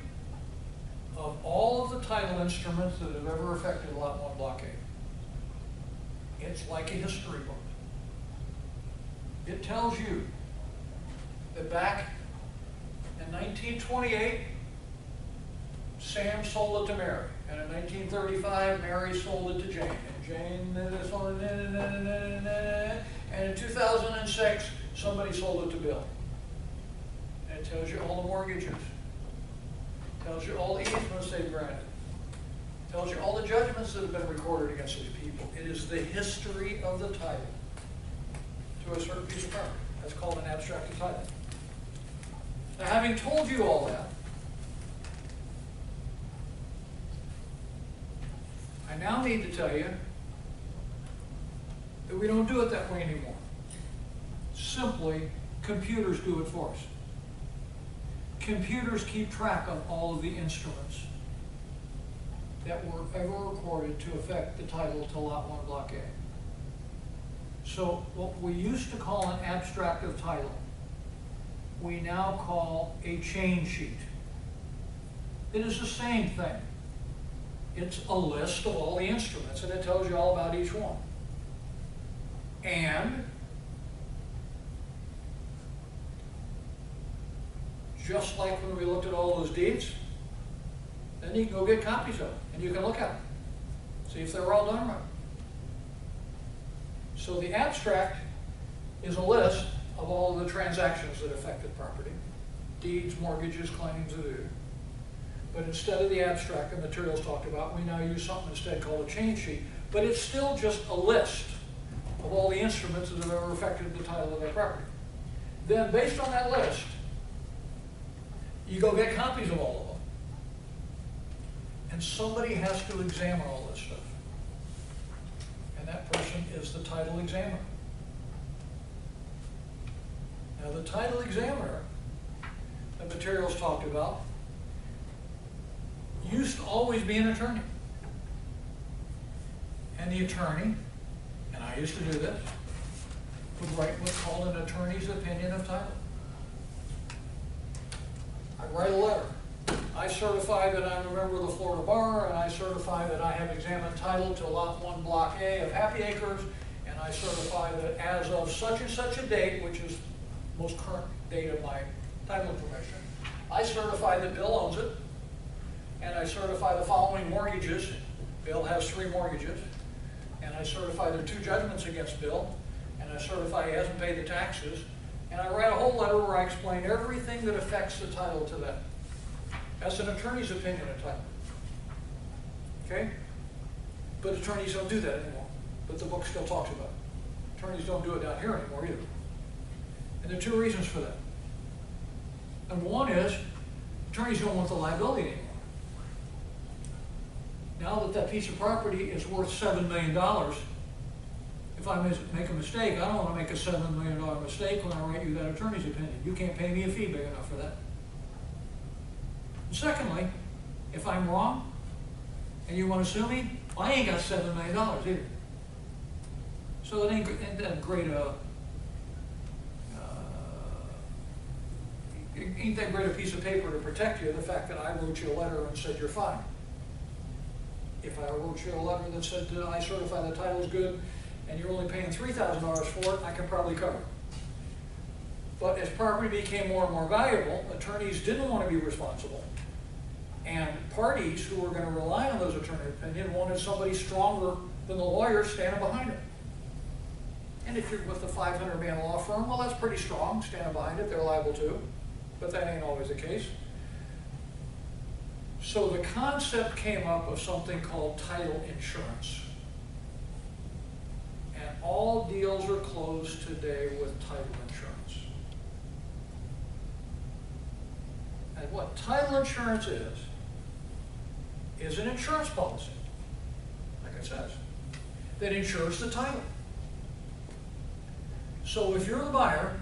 of all of the title instruments that have ever affected lot 1, block A. It's like a history book. It tells you that back in 1928, Sam sold it to Mary. And in 1935, Mary sold it to Jane. And Jane sold it, and in 2006, somebody sold it to Bill. And it tells you all the mortgages. It tells you all the easements they've granted. It tells you all the judgments that have been recorded against these people. It is the history of the title to a certain piece of property. That's called an abstract of title. Now, having told you all that, I now need to tell you that we don't do it that way anymore. Simply, computers do it for us. Computers keep track of all of the instruments that were ever recorded to affect the title to lot 1, block A. So what we used to call an abstract of title, we now call a chain sheet. It is the same thing. It's a list of all the instruments, and it tells you all about each one. And just like when we looked at all those deeds, then you can go get copies of them, and you can look at them, see if they were all done right. So the abstract is a list of all of the transactions that affected property, deeds, mortgages, claims, due. But instead of the abstract the materials talked about, we now use something instead called a chain sheet. But it's still just a list of all the instruments that have ever affected the title of that property. Then based on that list, you go get copies of all of them. And somebody has to examine all this stuff. And that person is the title examiner. Now the title examiner, the materials talked about, used to always be an attorney. And the attorney, and I used to do this, would write what's called an attorney's opinion of title. I'd write a letter. I certify that I'm a member of the Florida Bar, and I certify that I have examined title to lot 1, block A of Happy Acres, and I certify that as of such and such a date, which is the most current date of my title information, I certify that Bill owns it, and I certify the following mortgages. Bill has 3 mortgages, and I certify there are 2 judgments against Bill, and I certify he hasn't paid the taxes, and I write a whole letter where I explain everything that affects the title to that. That's an attorney's opinion of title. Okay? But attorneys don't do that anymore. But the book still talks about it. Attorneys don't do it down here anymore either. And there are 2 reasons for that. Number one is, attorneys don't want the liability anymore. Now that that piece of property is worth $7 million, if I make a mistake, I don't want to make a $7 million mistake when I write you that attorney's opinion. You can't pay me a fee big enough for that. And secondly, if I'm wrong and you want to sue me, I ain't got $7 million either. So it ain't that great ain't that great a piece of paper to protect you, the fact that I wrote you a letter and said you're fine. If I wrote you a letter that said I certify the title is good and you're only paying $3,000 for it, I can probably cover it. But as property became more and more valuable, attorneys didn't want to be responsible. And parties who were going to rely on those attorney opinions wanted somebody stronger than the lawyer standing behind it. And if you're with a 500-man law firm, well, that's pretty strong, standing behind it, they're liable too. But that ain't always the case. So the concept came up of something called title insurance. And all deals are closed today with title insurance. And what title insurance is an insurance policy, like it says, that insures the title. So if you're the buyer,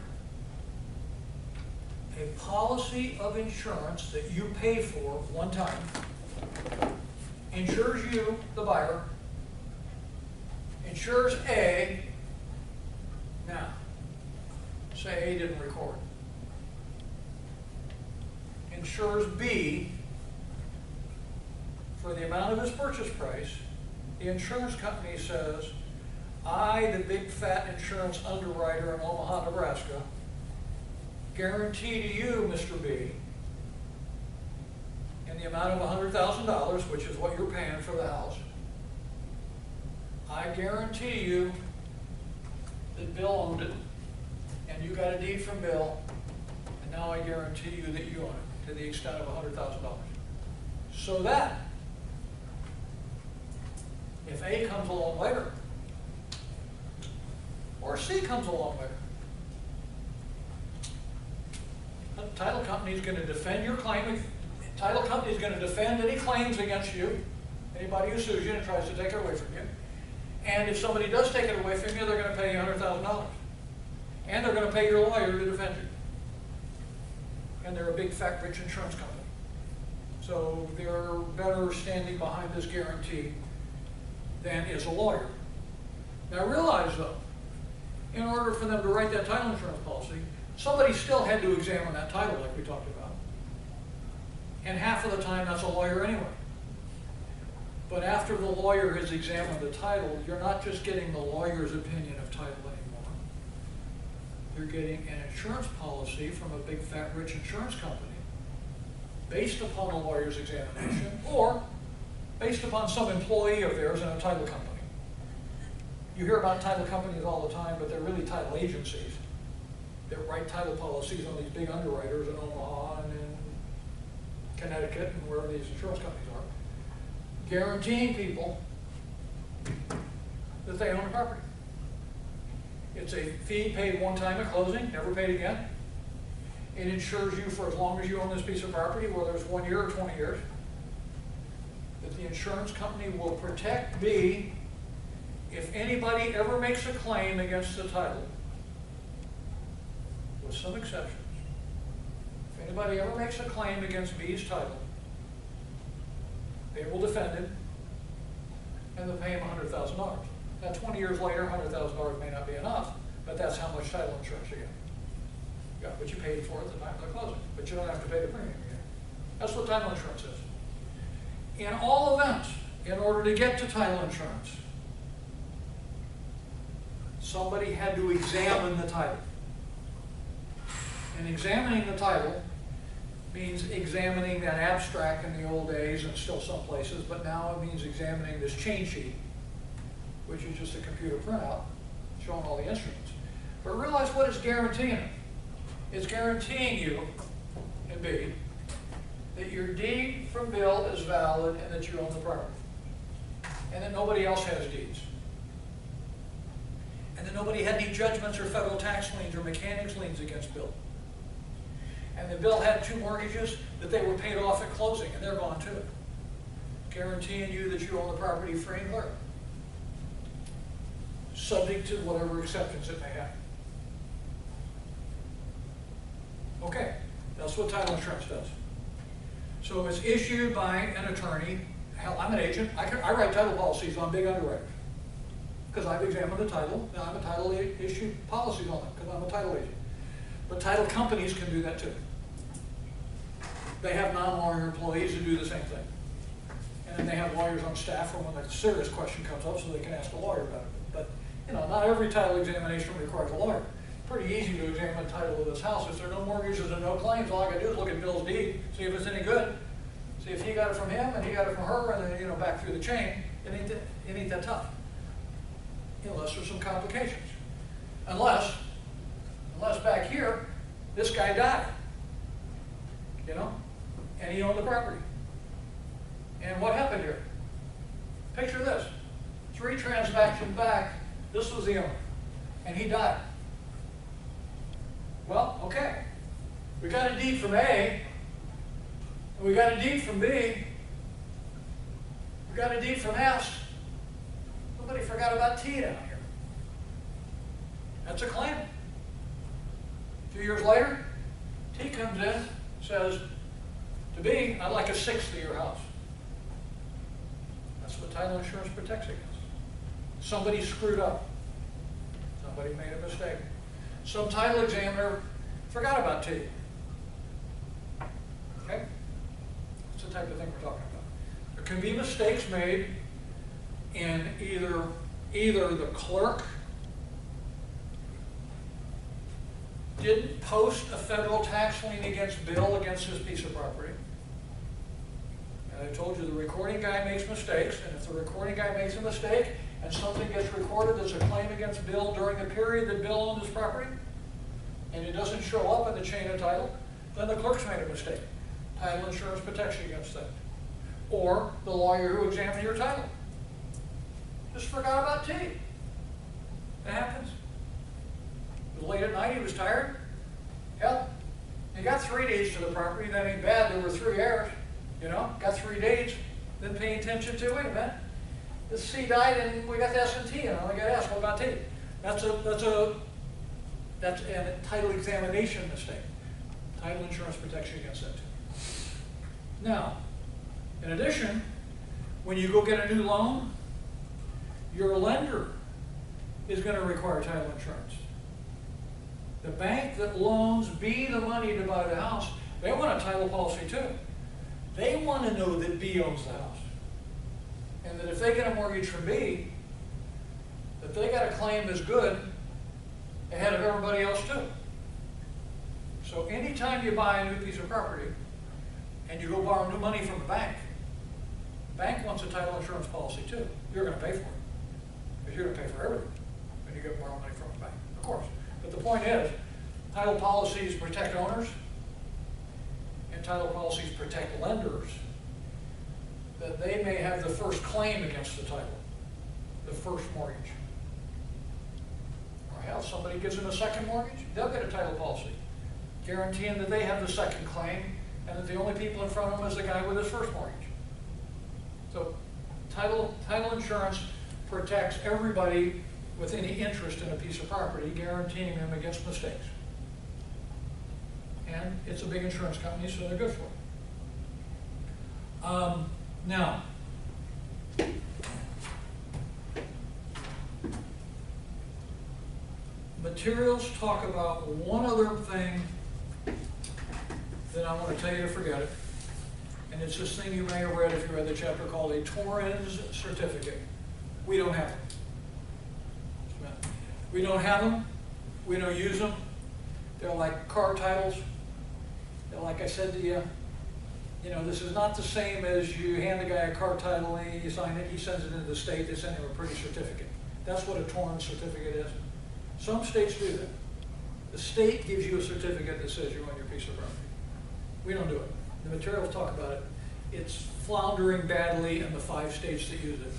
a policy of insurance that you pay for one time insures you, the buyer, insures A. Now, say A didn't record. Insures B for the amount of his purchase price. The insurance company says, I, the big fat insurance underwriter in Omaha, Nebraska, guarantee to you, Mr. B, in the amount of $100,000, which is what you're paying for the house, I guarantee you that Bill owned it, and you got a deed from Bill, and now I guarantee you that you own it to the extent of $100,000. So that if A comes along later, or C comes along later, the title company is going to defend your claim. The title company is going to defend any claims against you, anybody who sues you and tries to take it away from you. And if somebody does take it away from you, they're going to pay you $100,000. And they're going to pay your lawyer to defend you. And they're a big, fat, rich insurance company. So they're better standing behind this guarantee than is a lawyer. Now realize, though, in order for them to write that title insurance policy, somebody still had to examine that title like we talked about. And half of the time that's a lawyer anyway. But after the lawyer has examined the title, you're not just getting the lawyer's opinion of title anymore. You're getting an insurance policy from a big fat rich insurance company based upon the lawyer's examination or based upon some employee of theirs in a title company. You hear about title companies all the time, but they're really title agencies that write title policies on these big underwriters in Omaha and in Connecticut and wherever these insurance companies are, guaranteeing people that they own the property. It's a fee paid one time at closing, never paid again. It insures you for as long as you own this piece of property, whether it's 1 year or 20 years. That the insurance company will protect B if anybody ever makes a claim against the title, with some exceptions. If anybody ever makes a claim against B's title, they will defend it, and they'll pay him $100,000. Now, 20 years later, $100,000 may not be enough, but that's how much title insurance you get. You got what you paid for at the time of the closing, but you don't have to pay the premium again. That's what title insurance is. In all events, in order to get to title insurance, somebody had to examine the title. And examining the title means examining that abstract in the old days and still some places, but now it means examining this chain sheet, which is just a computer printout showing all the instruments. But realize what it's guaranteeing. It's guaranteeing you, and B, that your deed from Bill is valid and that you own the property. And that nobody else has deeds. And that nobody had any judgments or federal tax liens or mechanics liens against Bill. And that Bill had 2 mortgages that they were paid off at closing, and they're gone too. Guaranteeing you that you own the property free and clear. subject to whatever exceptions it may have. Okay, that's what title insurance does. So it's issued by an attorney. Hell, I'm an agent. I write title policies on big underwriters because I've examined the title. Now I'm a title issue policies on it because I'm a title agent. But title companies can do that too. They have non-lawyer employees who do the same thing. And then they have lawyers on staff for when a serious question comes up so they can ask a lawyer about it. But, you know, not every title examination requires a lawyer. Pretty easy to examine the title of this house. If there are no mortgages and no claims, all I gotta do is look at Bill's deed, see if it's any good. See if he got it from him and he got it from her and then, you know, back through the chain. It ain't that tough. Unless there's some complications. Unless back here, this guy died. You know? And he owned the property. And what happened here? Picture this. 3 transactions back, this was the owner. And he died. Well, okay. We got a deed from A. And we got a deed from B. We got a deed from S. Somebody forgot about T down here. That's a claim. A few years later, T comes in, says to B, I'd like a 1/6 of your house. That's what title insurance protects against. Somebody screwed up. Somebody made a mistake. Some title examiner forgot about T. Okay? That's the type of thing we're talking about. There can be mistakes made in either the clerk didn't post a federal tax lien against Bill against his piece of property. And I told you the recording guy makes mistakes, and if the recording guy makes a mistake and something gets recorded as a claim against Bill during the period that Bill owned his property, and it doesn't show up in the chain of title, then the clerk's made a mistake. Title insurance protects you against that. Or the lawyer who examined your title just forgot about T. It happens. It was late at night, he was tired. Hell, you got 3 deeds to the property, that ain't bad. There were 3 heirs, you know, got 3 deeds. Then paying attention to, wait a minute, this C died and we got the S and T, and I got to ask, what about T? That's a title examination mistake. Title insurance protects you against that too. Now, in addition, when you go get a new loan, your lender is going to require title insurance. The bank that loans B the money to buy the house, they want a title policy too. They want to know that B owns the house. And that if they get a mortgage from B, that they got a claim that's good ahead of everybody else too. So anytime you buy a new piece of property and you go borrow new money from the bank wants a title insurance policy too. You're going to pay for it. Because you're going to pay for everything when you go borrow money from the bank, of course. But the point is, title policies protect owners and title policies protect lenders, that they may have the first claim against the title, the first mortgage. Or hell, somebody gives them a second mortgage, they'll get a title policy, guaranteeing that they have the second claim and that the only people in front of them is the guy with his first mortgage. So title insurance protects everybody with any interest in a piece of property, guaranteeing them against mistakes. And it's a big insurance company, so they're good for it. Now, materials talk about one other thing that I want to tell you to forget it. And it's this thing you may have read if you read the chapter called a Torrens certificate. We don't have them. We don't have them. We don't use them. They're like car titles. They're like I said to you, you know, this is not the same as you hand the guy a car title and you sign it, he sends it into the state, they send him a pretty certificate. That's what a Torrens certificate is. Some states do that. The state gives you a certificate that says you own your piece of property. We don't do it. The materials talk about it. It's floundering badly in the 5 states that use it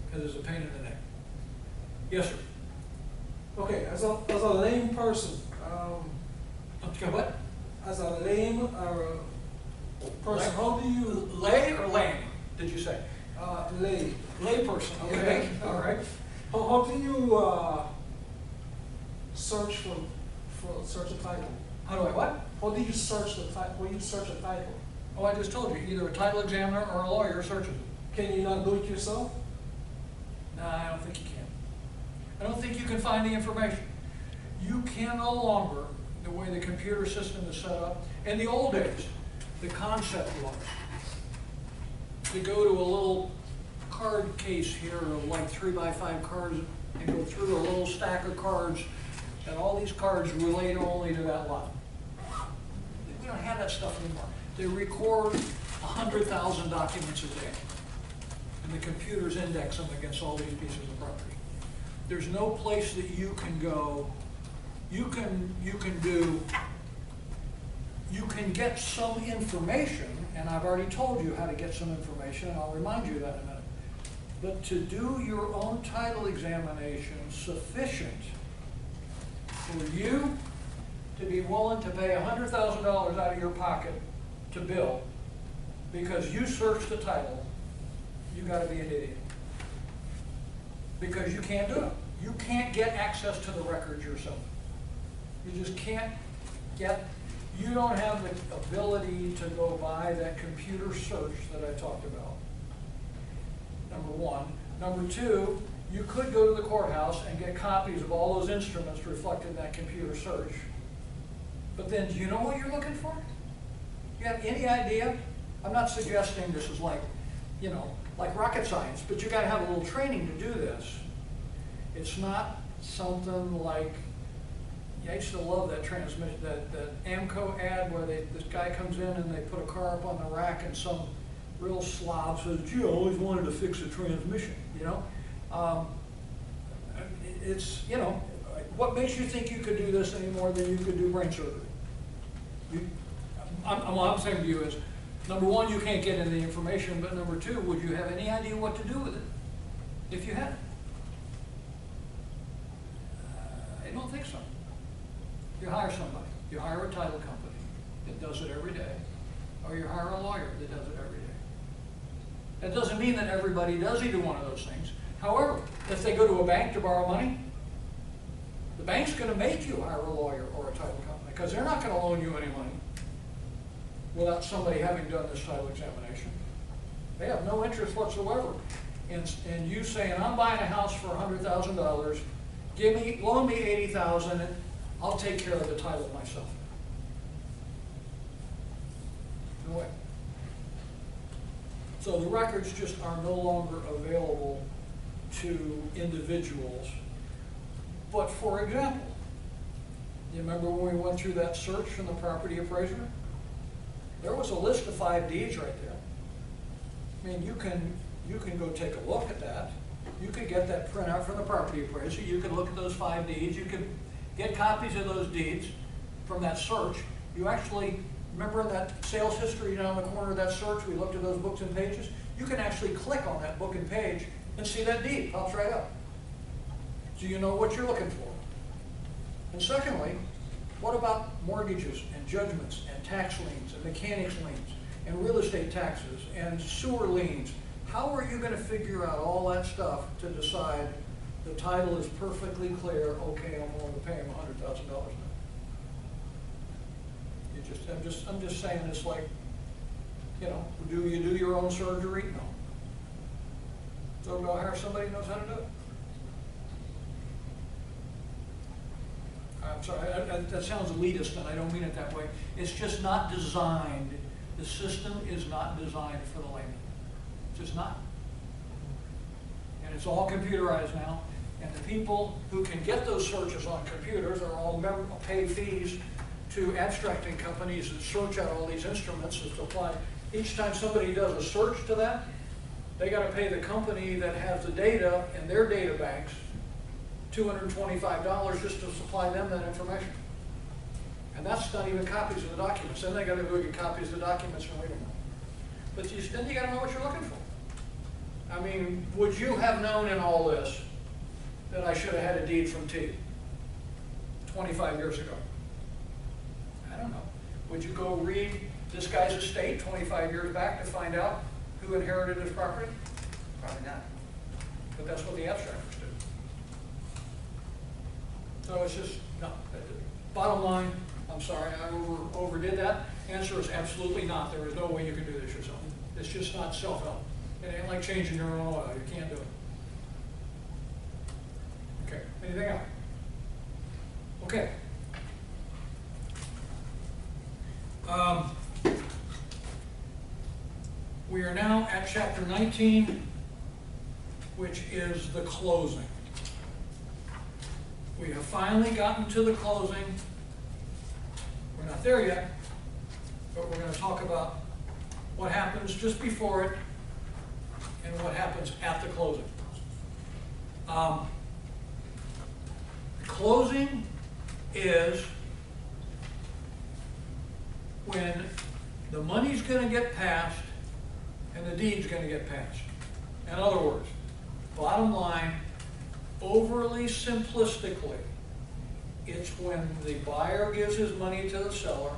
because it's a pain in the neck. Yes, sir. Okay, as a lame person, Okay, what? as a lame person, how do you Lay or lame, did you say? lay? Lay person, okay, all right. How do you search search a title? How do I what? How do you search the title? When you search a title, Oh, I just told you, either a title examiner or a lawyer searches it. can you not do it yourself? No, I don't think you can. I don't think you can find the information. You can no longer, the way the computer system is set up, in the old days, the concept was to go to a little card case here of like 3x5 cards and go through a little stack of cards, and all these cards relate only to that lot. We don't have that stuff anymore. They record 100,000 documents a day, and the computers index them against all these pieces of property. There's no place that you can go. You can get some information, and I've already told you how to get some information, and I'll remind you of that in a minute. But to do your own title examination sufficient for you to be willing to pay $100,000 out of your pocket to Bill because you searched the title, you gotta be an idiot. Because you can't do it. You can't get access to the records yourself. You just can't get, you don't have the ability to go by that computer search that I talked about. Number one. Number two, you could go to the courthouse and get copies of all those instruments reflected in that computer search. But then, do you know what you're looking for? Do you have any idea? I'm not suggesting this is like, like rocket science, but you gotta have a little training to do this. It's not something like, I used to love that transmission, that Amco ad where this guy comes in and they put a car up on the rack and some real slob says, gee, I always wanted to fix a transmission, It's, what makes you think you could do this any more than you could do brain surgery? What I'm saying to you is, number one, you can't get into the information, but number two, would you have any idea what to do with it if you had it? I don't think so. You hire somebody. You hire a title company that does it every day, or you hire a lawyer that does it every day. That doesn't mean that everybody does either one of those things. However, if they go to a bank to borrow money, the bank's going to make you hire a lawyer or a title company because they're not going to loan you any money without somebody having done this title examination. They have no interest whatsoever in you saying, I'm buying a house for $100,000, loan me $80,000, and I'll take care of the title myself. No way. So the records just are no longer available to individuals. But for example, you remember when we went through that search from the property appraiser? There was a list of 5 deeds right there. I mean, you can go take a look at that. You could get that printout from the property appraiser. You could look at those 5 deeds. You could get copies of those deeds from that search. You actually, remember in that sales history down in the corner of that search, we looked at those books and pages? You can actually click on that book and page and see that deed, pops right up. So you know what you're looking for. And secondly, what about mortgages and judgments and tax liens and mechanics liens and real estate taxes and sewer liens? How are you going to figure out all that stuff to decide the title is perfectly clear, okay, I'm willing to pay him $100,000 now? I'm just saying it's like, do you do your own surgery? No. So go hire somebody who knows how to do it. I'm sorry, that sounds elitist, and I don't mean it that way. It's just not designed, the system is not designed for the layman. It's just not. And it's all computerized now, and the people who can get those searches on computers are all paid fees to abstracting companies that search out all these instruments and supply. Each time somebody does a search to that, they got to pay the company that has the data in their data banks $225 just to supply them that information. And that's not even copies of the documents. Then they got to go get copies of the documents and read them. But then you got to know what you're looking for. I mean, would you have known in all this that I should have had a deed from T 25 years ago? I don't know. Would you go read this guy's estate 25 years back to find out who inherited his property? Probably not. But that's what the abstractors do. So it's just, no. Bottom line, I'm sorry, I overdid that. Answer is absolutely not. There is no way you can do this yourself. It's just not self-help. It ain't like changing your own oil. You can't do it. Okay, anything else? Okay. We are now at chapter 19, which is the closing. We have finally gotten to the closing. We're not there yet, but we're going to talk about what happens just before it and what happens at the closing. Closing is when the money's going to get passed and the deed's going to get passed. In other words, bottom line, overly simplistically, it's when the buyer gives his money to the seller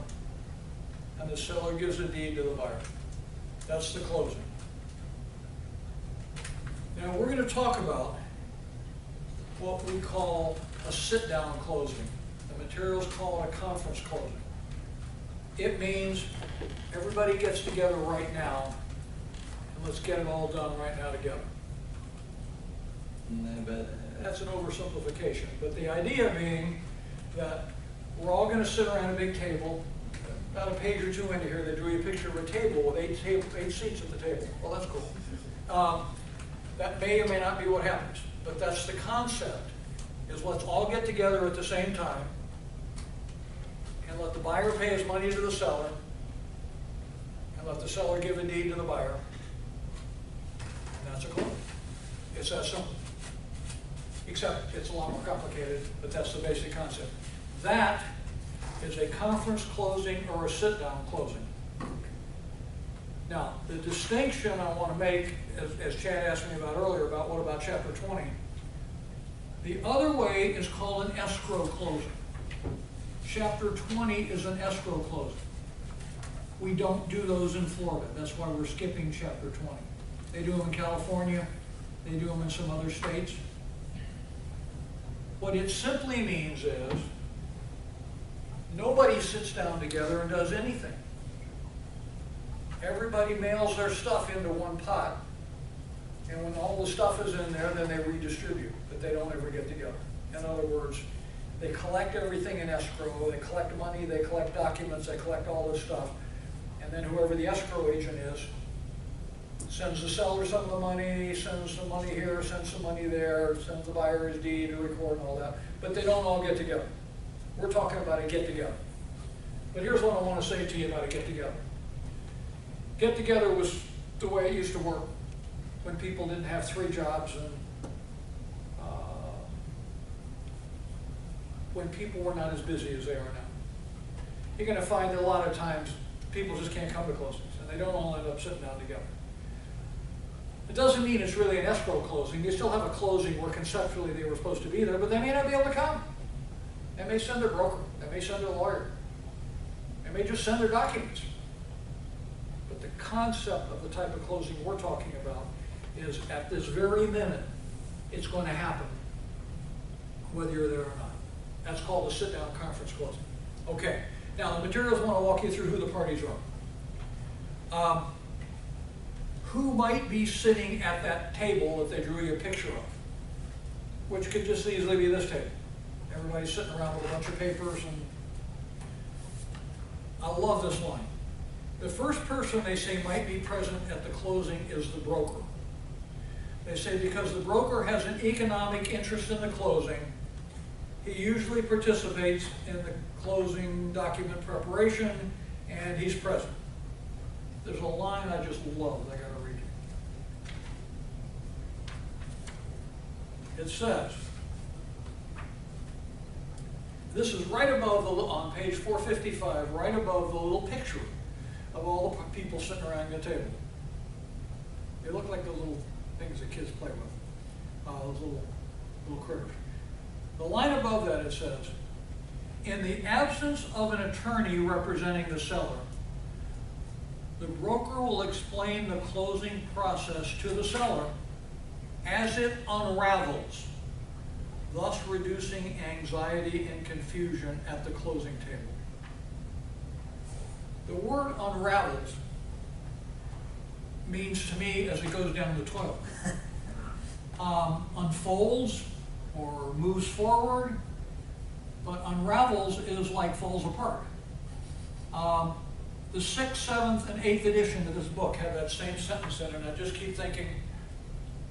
and the seller gives a deed to the buyer. That's the closing. Now we're going to talk about what we call a sit-down closing. The materials call it a conference closing. It means everybody gets together right now and let's get it all done right now together. That's an oversimplification, but the idea being that we're all going to sit around a big table. About a page or two into here, they drew you a picture of a table with eight seats at the table. Well, that's cool. That may or may not be what happens, but that's the concept, is let's all get together at the same time and let the buyer pay his money to the seller and let the seller give a deed to the buyer. And that's a closing. It's that simple. Except it's a lot more complicated, but that's the basic concept. That is a conference closing or a sit-down closing. Now, the distinction I want to make, as Chad asked me about earlier, about what about chapter 20, the other way is called an escrow closing. Chapter 20 is an escrow closing. We don't do those in Florida. That's why we're skipping chapter 20. They do them in California. They do them in some other states. What it simply means is nobody sits down together and does anything. Everybody mails their stuff into one pot, and when all the stuff is in there, then they redistribute, but they don't ever get together. In other words, they collect everything in escrow, they collect money, they collect documents, they collect all this stuff, and then whoever the escrow agent is sends the seller some of the money, sends some money here, sends some money there, sends the buyer his deed to record and all that, but they don't all get together. We're talking about a get-together. But here's what I want to say to you about a get-together. Get-together was the way it used to work when people didn't have 3 jobs and when people were not as busy as they are now. You're going to find that a lot of times people just can't come to closings and they don't all end up sitting down together. It doesn't mean it's really an escrow closing. They still have a closing where conceptually they were supposed to be there, but they may not be able to come. They may send their broker. They may send their lawyer. They may just send their documents. But the concept of the type of closing we're talking about is at this very minute, it's going to happen, whether you're there or not. That's called a sit-down conference closing. Okay, now the materials want to walk you through who the parties are. Who might be sitting at that table that they drew you a picture of, which could just easily be this table. Everybody's sitting around with a bunch of papers, and I love this line. The first person they say might be present at the closing is the broker. They say because the broker has an economic interest in the closing, he usually participates in the closing document preparation, and he's present. There's a line I just love that I got to read you. It says, this is right above, on page 455, right above the little picture of all the people sitting around the table. They look like the little things that kids play with, those little critters. The line above that, it says, in the absence of an attorney representing the seller, the broker will explain the closing process to the seller as it unravels thus reducing anxiety and confusion at the closing table. The word unravels means to me, as it goes down the toilet, unfolds or moves forward, but unravels is like falls apart. The 6th, 7th, and 8th edition of this book have that same sentence in it, and I just keep thinking,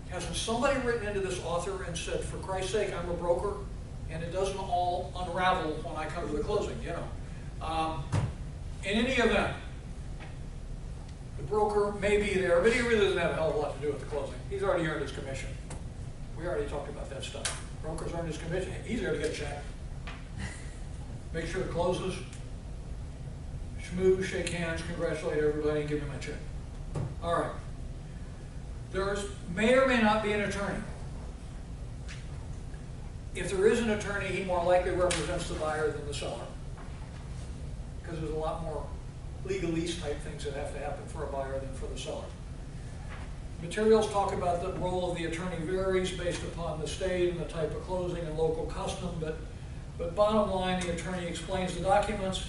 hasn't somebody written into this author and said, for Christ's sake, I'm a broker, and it doesn't all unravel when I come to the closing, you know. In any event, the broker may be there, but he really doesn't have a hell of a lot to do with the closing. He's already earned his commission. We already talked about that stuff. Broker's earned his commission. He's there to get a check. Make sure it closes. Schmooze, shake hands, congratulate everybody, and give me my check. All right. There may or may not be an attorney. If there is an attorney, he more likely represents the buyer than the seller, because there's a lot more legalese type things that have to happen for a buyer than for the seller. Materials talk about the role of the attorney varies based upon the state and the type of closing and local custom, but bottom line, the attorney explains the documents,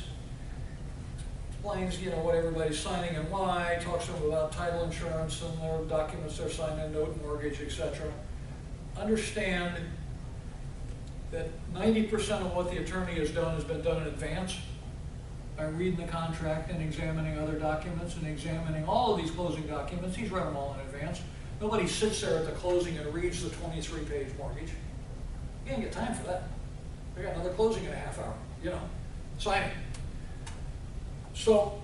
explains, you know, what everybody's signing and why, talks to them about title insurance and their documents they're signing, note, mortgage, etc. Understand that 90% of what the attorney has done has been done in advance by reading the contract and examining other documents and examining all of these closing documents. He's read them all in advance. Nobody sits there at the closing and reads the 23-page mortgage. You ain't got time for that. We got another closing in a half hour, you know, sign it. So,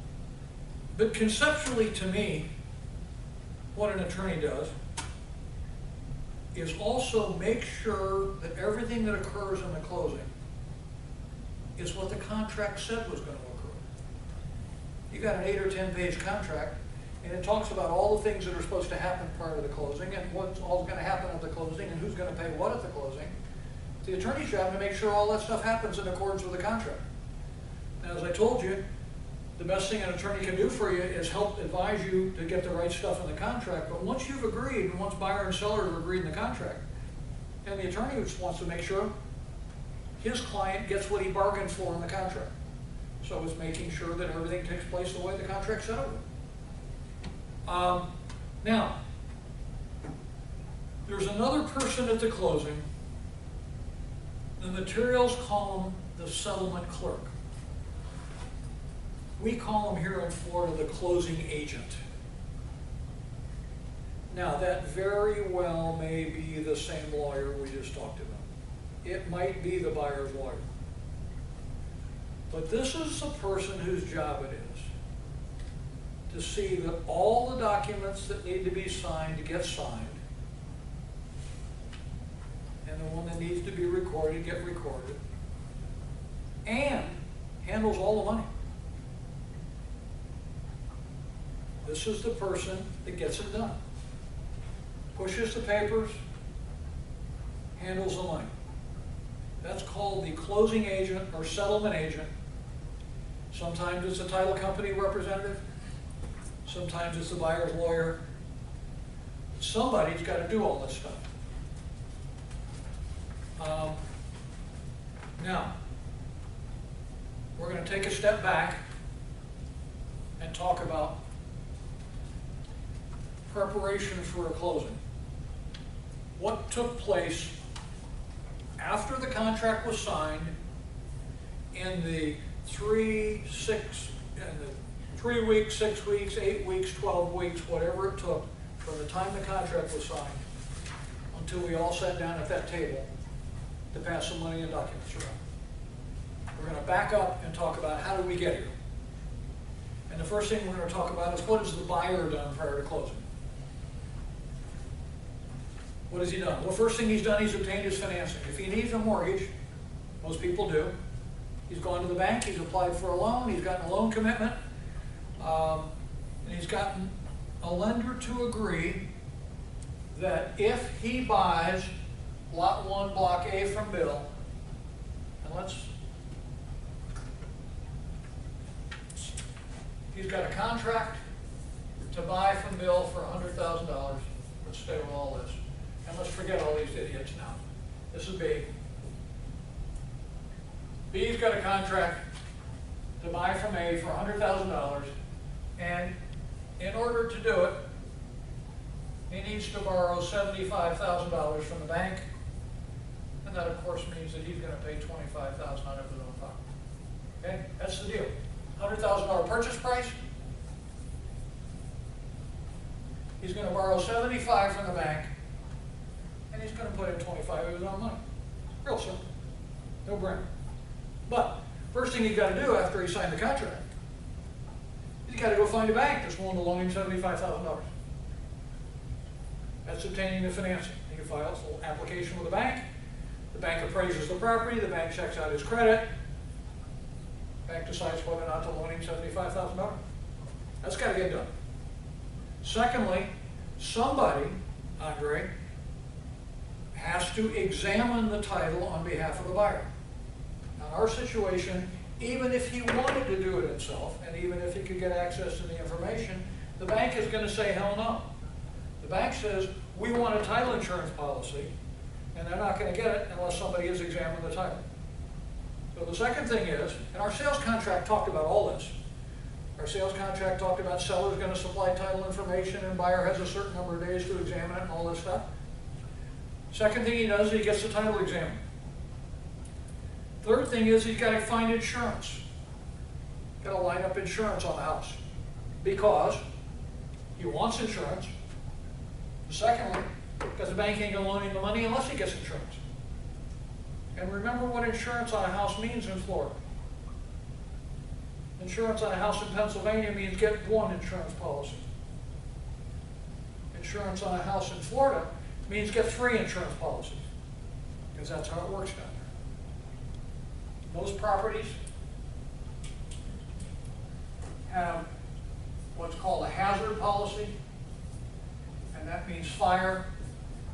but conceptually to me, what an attorney does is also make sure that everything that occurs in the closing is what the contract said was going to occur. You got an 8 or 10 page contract, and it talks about all the things that are supposed to happen prior to the closing and what's all going to happen at the closing and who's going to pay what at the closing. It's the attorney's job to make sure all that stuff happens in accordance with the contract. Now, as I told you, the best thing an attorney can do for you is help advise you to get the right stuff in the contract. But once you've agreed, and once buyer and seller have agreed in the contract, and the attorney just wants to make sure his client gets what he bargained for in the contract. So it's making sure that everything takes place the way the contract said it would. Now, there's another person at the closing. The materials call him the settlement clerk. We call him here in Florida the closing agent. Now, that very well may be the same lawyer we just talked about. It might be the buyer's lawyer. But this is the person whose job it is to see that all the documents that need to be signed get signed, and the one that needs to be recorded get recorded, and handles all the money. This is the person that gets it done. Pushes the papers, handles the money. That's called the closing agent or settlement agent. Sometimes it's a title company representative. Sometimes it's the buyer's lawyer. Somebody's got to do all this stuff. Now, we're going to take a step back and talk about preparation for a closing. What took place after the contract was signed in the 3 weeks, 6 weeks, 8 weeks, 12 weeks, whatever it took from the time the contract was signed until we all sat down at that table to pass some money and documents around. We're going to back up and talk about how did we get here. And the first thing we're going to talk about is what has the buyer done prior to closing. What has he done? Well, first thing he's done, he's obtained his financing. If he needs a mortgage, most people do, he's gone to the bank, he's applied for a loan, he's gotten a loan commitment, and he's gotten a lender to agree that if he buys Lot 1, Block A from Bill, and he's got a contract to buy from Bill for $100,000. Let's stay with all this. And let's forget all these idiots now. This would be B's got a contract to buy from A for $100,000, and in order to do it, he needs to borrow $75,000 from the bank, and that of course means that he's going to pay $25,000 out of his own pocket. Okay, that's the deal. $100,000 purchase price. He's going to borrow $75,000 from the bank, and he's going to put in $25,000 of his own money. Real simple, no brainer. But first thing he's got to do after he signed the contract, he's got to go find a bank that's willing to loan him $75,000. That's obtaining the financing. He files an application with the bank appraises the property, the bank checks out his credit, the bank decides whether or not to loan him $75,000. That's got to get done. Secondly, somebody, Andre, has to examine the title on behalf of the buyer. Now, in our situation, even if he wanted to do it himself, and even if he could get access to the information, the bank is going to say, hell no. The bank says, we want a title insurance policy, and they're not going to get it unless somebody has examined the title. So the second thing is, and our sales contract talked about all this. Our sales contract talked about seller's going to supply title information and buyer has a certain number of days to examine it and all this stuff. Second thing he does is he gets the title examined. Third thing is he's got to find insurance. Got to line up insurance on the house because he wants insurance. Secondly, because the bank ain't going to loan him the money unless he gets insurance. And remember what insurance on a house means in Florida. Insurance on a house in Pennsylvania means get one insurance policy. Insurance on a house in Florida means get 3 insurance policies, because that's how it works down there. Most properties have what's called a hazard policy, and that means fire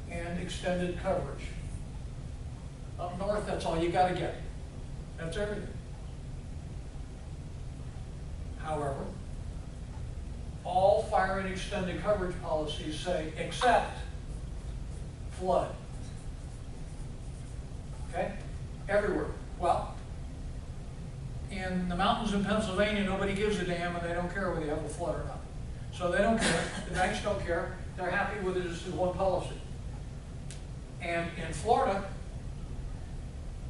and extended coverage. Up north, that's all you got to get. That's everything. However, all fire and extended coverage policies say except flood. Okay? Everywhere. Well, in the mountains in Pennsylvania, nobody gives a damn and they don't care whether you have a flood or not. So they don't care. The banks don't care. They're happy with it as one policy. And in Florida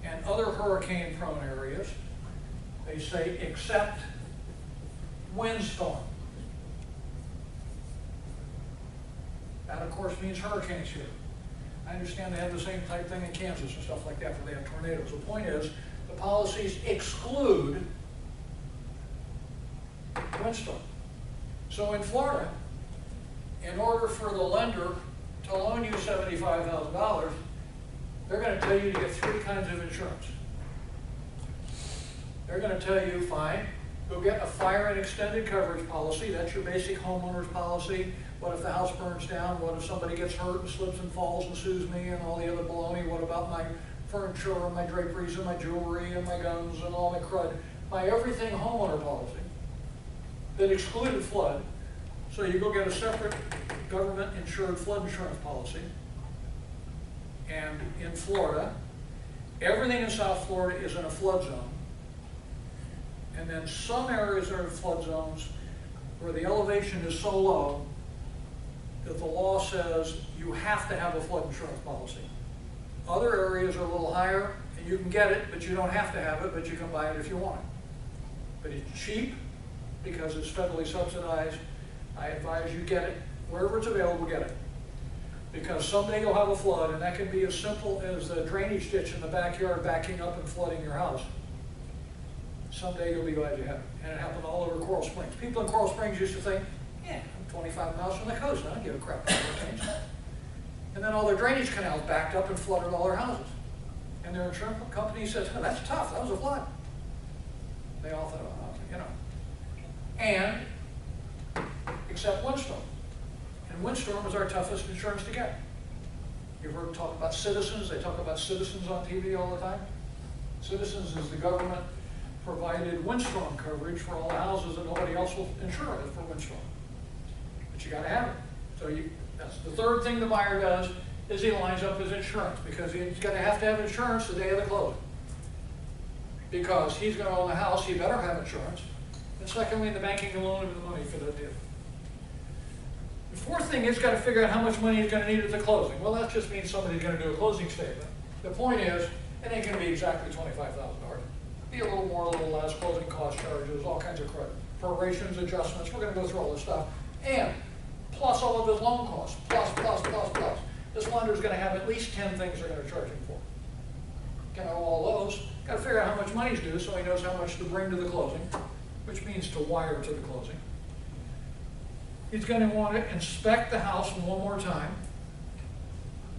and other hurricane-prone areas, they say except windstorm. That, of course, means hurricanes here. I understand they have the same type thing in Kansas and stuff like that where they have tornadoes. The point is, the policies exclude windstorm. So in Florida, in order for the lender to loan you $75,000, they're going to tell you to get 3 kinds of insurance. They're going to tell you, fine, go get a fire and extended coverage policy. That's your basic homeowner's policy. What if the house burns down? What if somebody gets hurt and slips and falls and sues me and all the other baloney? What about my furniture and my draperies and my jewelry and my guns and all my crud? My everything homeowner policy that excluded flood. So you go get a separate government insured flood insurance policy. And in Florida, everything in South Florida is in a flood zone. And then some areas are in flood zones where the elevation is so low that the law says you have to have a flood insurance policy. Other areas are a little higher, and you can get it, but you don't have to have it, but you can buy it if you want it. But it's cheap because it's federally subsidized. I advise you get it. Wherever it's available, get it. Because someday you'll have a flood, and that can be as simple as the drainage ditch in the backyard backing up and flooding your house. Someday you'll be glad you have it. And it happened all over Coral Springs. People in Coral Springs used to think, yeah, I'm 25 miles from the coast, I don't give a crap about hurricanes. And then all their drainage canals backed up and flooded all their houses. And their insurance company says, oh, that's tough, that was a flood. They all thought, oh, you know. And, except windstorm. And windstorm is our toughest insurance to get. You've heard talk about Citizens. They talk about Citizens on TV all the time. Citizens is the government provided windstorm coverage for all the houses that nobody else will insure it for windstorm. But you got to have it. So that's the third thing the buyer does is he lines up his insurance because he's going to have insurance the day of the closing. because he's gonna own the house, he better have insurance. And secondly, the bank can loan him the money for that deal. The fourth thing is, gotta figure out how much money he's gonna need at the closing. Well, that just means somebody's gonna do a closing statement. The point is, it ain't gonna be exactly $25,000. Be a little more, a little less, closing cost charges, all kinds of prorations, adjustments. We're gonna go through all this stuff. And plus all of his loan costs, plus. This lender's gonna have at least 10 things they're gonna charge him for. Can owe all those. Gotta figure out how much money's due so he knows how much to bring to the closing, which means to wire to the closing. He's gonna want to inspect the house one more time.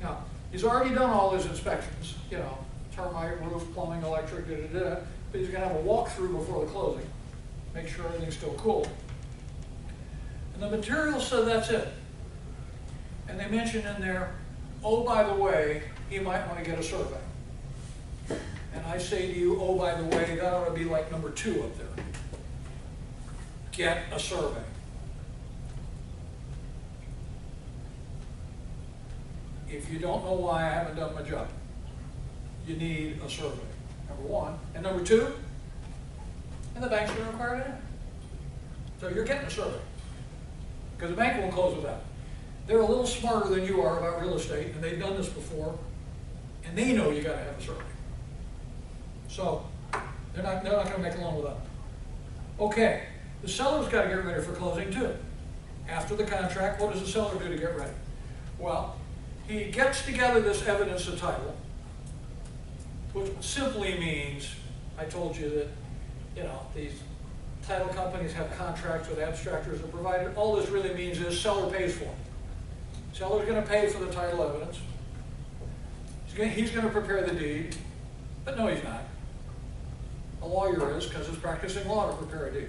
Now, he's already done all his inspections, you know, termite, roof, plumbing, electric, but he's gonna have a walkthrough before the closing, make sure everything's still cool. And the material said that's it. And they mention in there, oh, by the way, he might want to get a survey. And I say to you, oh, by the way, that ought to be like number 2 up there. Get a survey. If you don't know why I haven't done my job, you need a survey, number 1. And number 2, and the bank's going to require it anyway. So you're getting a survey, because the bank won't close without. They're a little smarter than you are about real estate, and they've done this before, and they know you got to have a survey. So they're not going to make a loan without it. Okay, the seller's got to get ready for closing too. After the contract, what does the seller do to get ready? Well, he gets together this evidence of title, which simply means, I told you that, you know, these title companies have contracts with abstractors and providers. All this really means is seller pays for it. Seller's going to pay for the title evidence. He's going to prepare the deed, but no, he's not. A lawyer is, because he's practicing law to prepare a deed.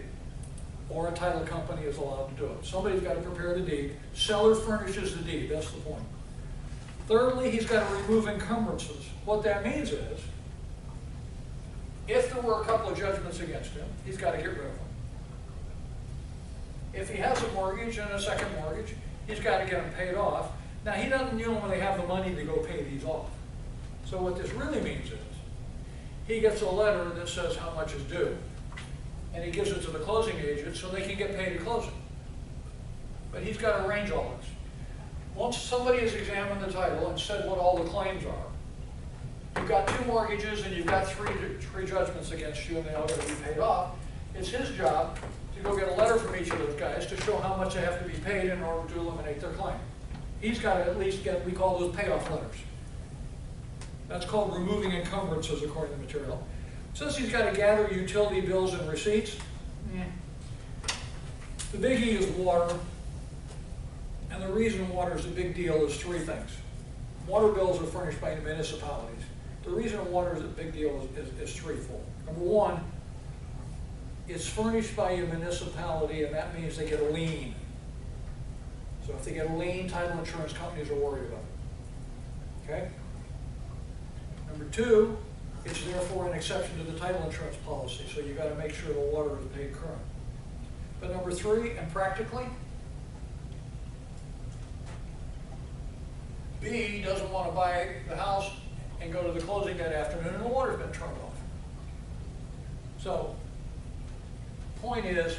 Or a title company is allowed to do it. Somebody's got to prepare the deed. Seller furnishes the deed, that's the point. Thirdly, he's got to remove encumbrances. What that means is, if there were a couple of judgments against him, he's got to get rid of them. If he has a mortgage and a second mortgage, he's got to get them paid off. Now, he doesn't normally have the money to go pay these off. So what this really means is, he gets a letter that says how much is due, and he gives it to the closing agent so they can get paid at closing. But he's got to arrange all this. Once somebody has examined the title and said what all the claims are, you've got 2 mortgages and you've got three judgments against you, and they all got to be paid off. It's his job to go get a letter from each of those guys to show how much they have to be paid in order to eliminate their claim. He's got to at least get, we call those payoff letters. That's called removing encumbrances according to the material. Since he's got to gather utility bills and receipts, the biggie is water. And the reason water is a big deal is 3 things. Water bills are furnished by the municipalities. The reason water is a big deal is threefold. Number 1, it's furnished by a municipality, and that means they get a lien. So if they get a lien, title insurance companies are worried about it. Okay? Number 2, it's therefore an exception to the title insurance policy, so you got to make sure the water is paid current. But number 3, and practically, B doesn't want to buy the house and go to the closing that afternoon and the water's been turned off. So, point is,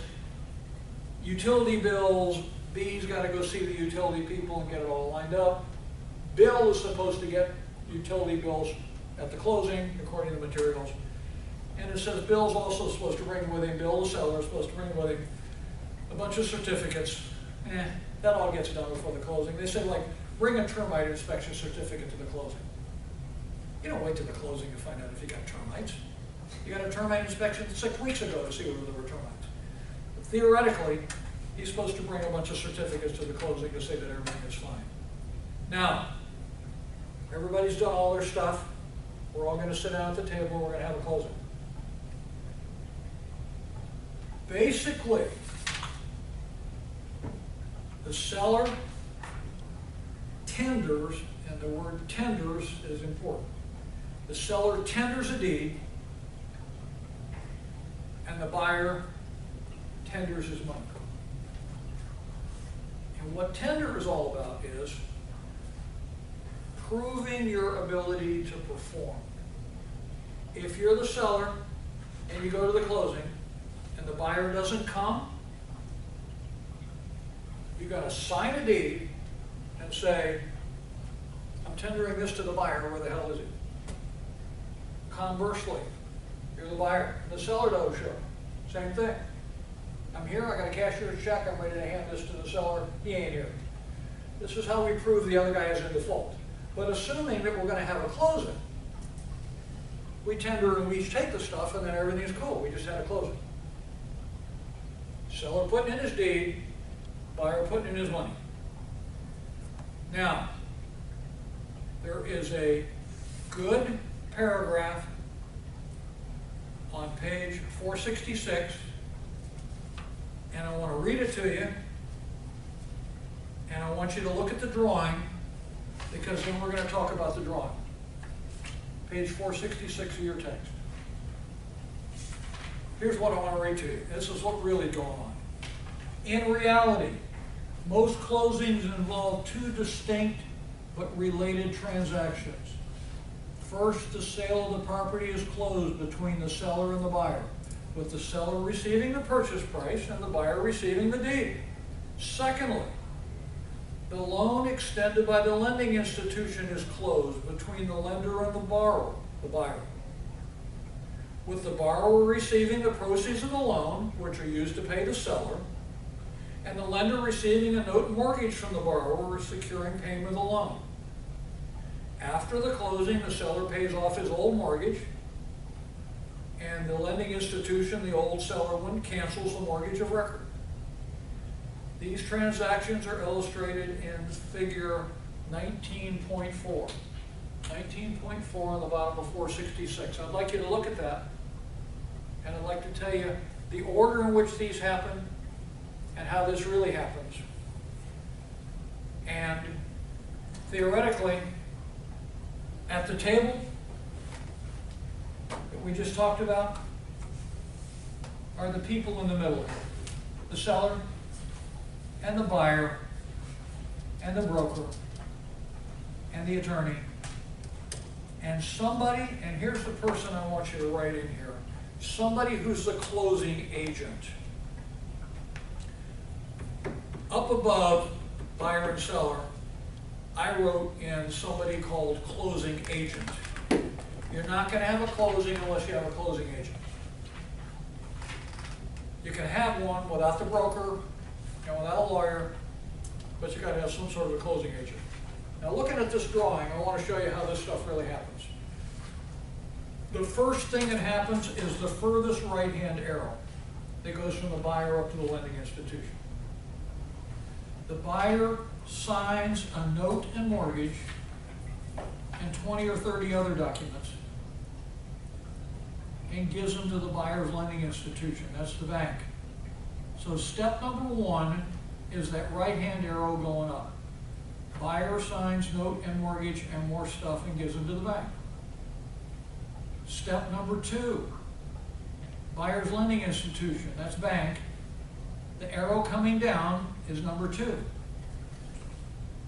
utility bills, B's got to go see the utility people and get it all lined up. Bill is supposed to get utility bills at the closing, according to the materials. And it says Bill's also supposed to bring with him, Bill, the seller, is supposed to bring with him a bunch of certificates. That all gets done before the closing. They said, like, bring a termite inspection certificate to the closing. You don't wait till the closing to find out if you got termites. You got a termite inspection 6 weeks ago to see whether there were termites. But theoretically, he's supposed to bring a bunch of certificates to the closing to say that everything is fine. Now, everybody's done all their stuff. We're all going to sit down at the table. We're going to have a closing. Basically, the seller tenders, and the word tenders is important. The seller tenders a deed, and the buyer tenders his money. And what tender is all about is proving your ability to perform. If you're the seller and you go to the closing, and the buyer doesn't come, you're gonna sign a deed and say, I'm tendering this to the buyer, where the hell is it? Conversely, you're the buyer, and the seller doesn't show, same thing. I'm here, I got a cashier's check, I'm ready to hand this to the seller, he ain't here. This is how we prove the other guy is in default. But assuming that we're gonna have a closing, we tender and we each take the stuff and then everything's cool, we just had a closing. Seller putting in his deed, buyer putting in his money. Now, there is a good paragraph on page 466, and I want to read it to you, and I want you to look at the drawing, because then we're going to talk about the drawing. Page 466 of your text. Here's what I want to read to you. This is what's really going on. In reality, most closings involve two distinct but related transactions. First, the sale of the property is closed between the seller and the buyer, with the seller receiving the purchase price and the buyer receiving the deed. Secondly, the loan extended by the lending institution is closed between the lender and the borrower, the buyer, with the borrower receiving the proceeds of the loan, which are used to pay the seller, and the lender receiving a note mortgage from the borrower securing payment of the loan. After the closing, the seller pays off his old mortgage, and the lending institution, the old seller one, cancels the mortgage of record. These transactions are illustrated in figure 19.4. 19.4 on the bottom of 466. I'd like you to look at that, and I'd like to tell you the order in which these happen and how this really happens. And theoretically, at the table that we just talked about are the people in the middle, the seller and the buyer and the broker and the attorney and somebody, and here's the person I want you to write in here, somebody who's the closing agent. Up above buyer and seller, I wrote in somebody called closing agent. You're not going to have a closing unless you have a closing agent. You can have one without the broker and without a lawyer, but you got to have some sort of a closing agent. Now, looking at this drawing, I want to show you how this stuff really happens. The first thing that happens is the furthest right-hand arrow that goes from the buyer up to the lending institution. The buyer signs a note and mortgage and 20 or 30 other documents and gives them to the buyer's lending institution. That's the bank. So step number one is that right-hand arrow going up. Buyer signs note and mortgage and more stuff and gives them to the bank. Step number two, buyer's lending institution, that's bank. The arrow coming down is number two.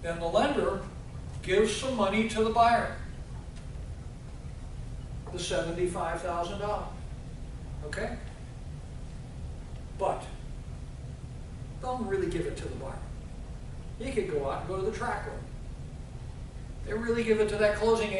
Then the lender gives some money to the buyer, the $75,000, okay? But don't really give it to the buyer. He could go out and go to the track room. They really give it to that closing agent.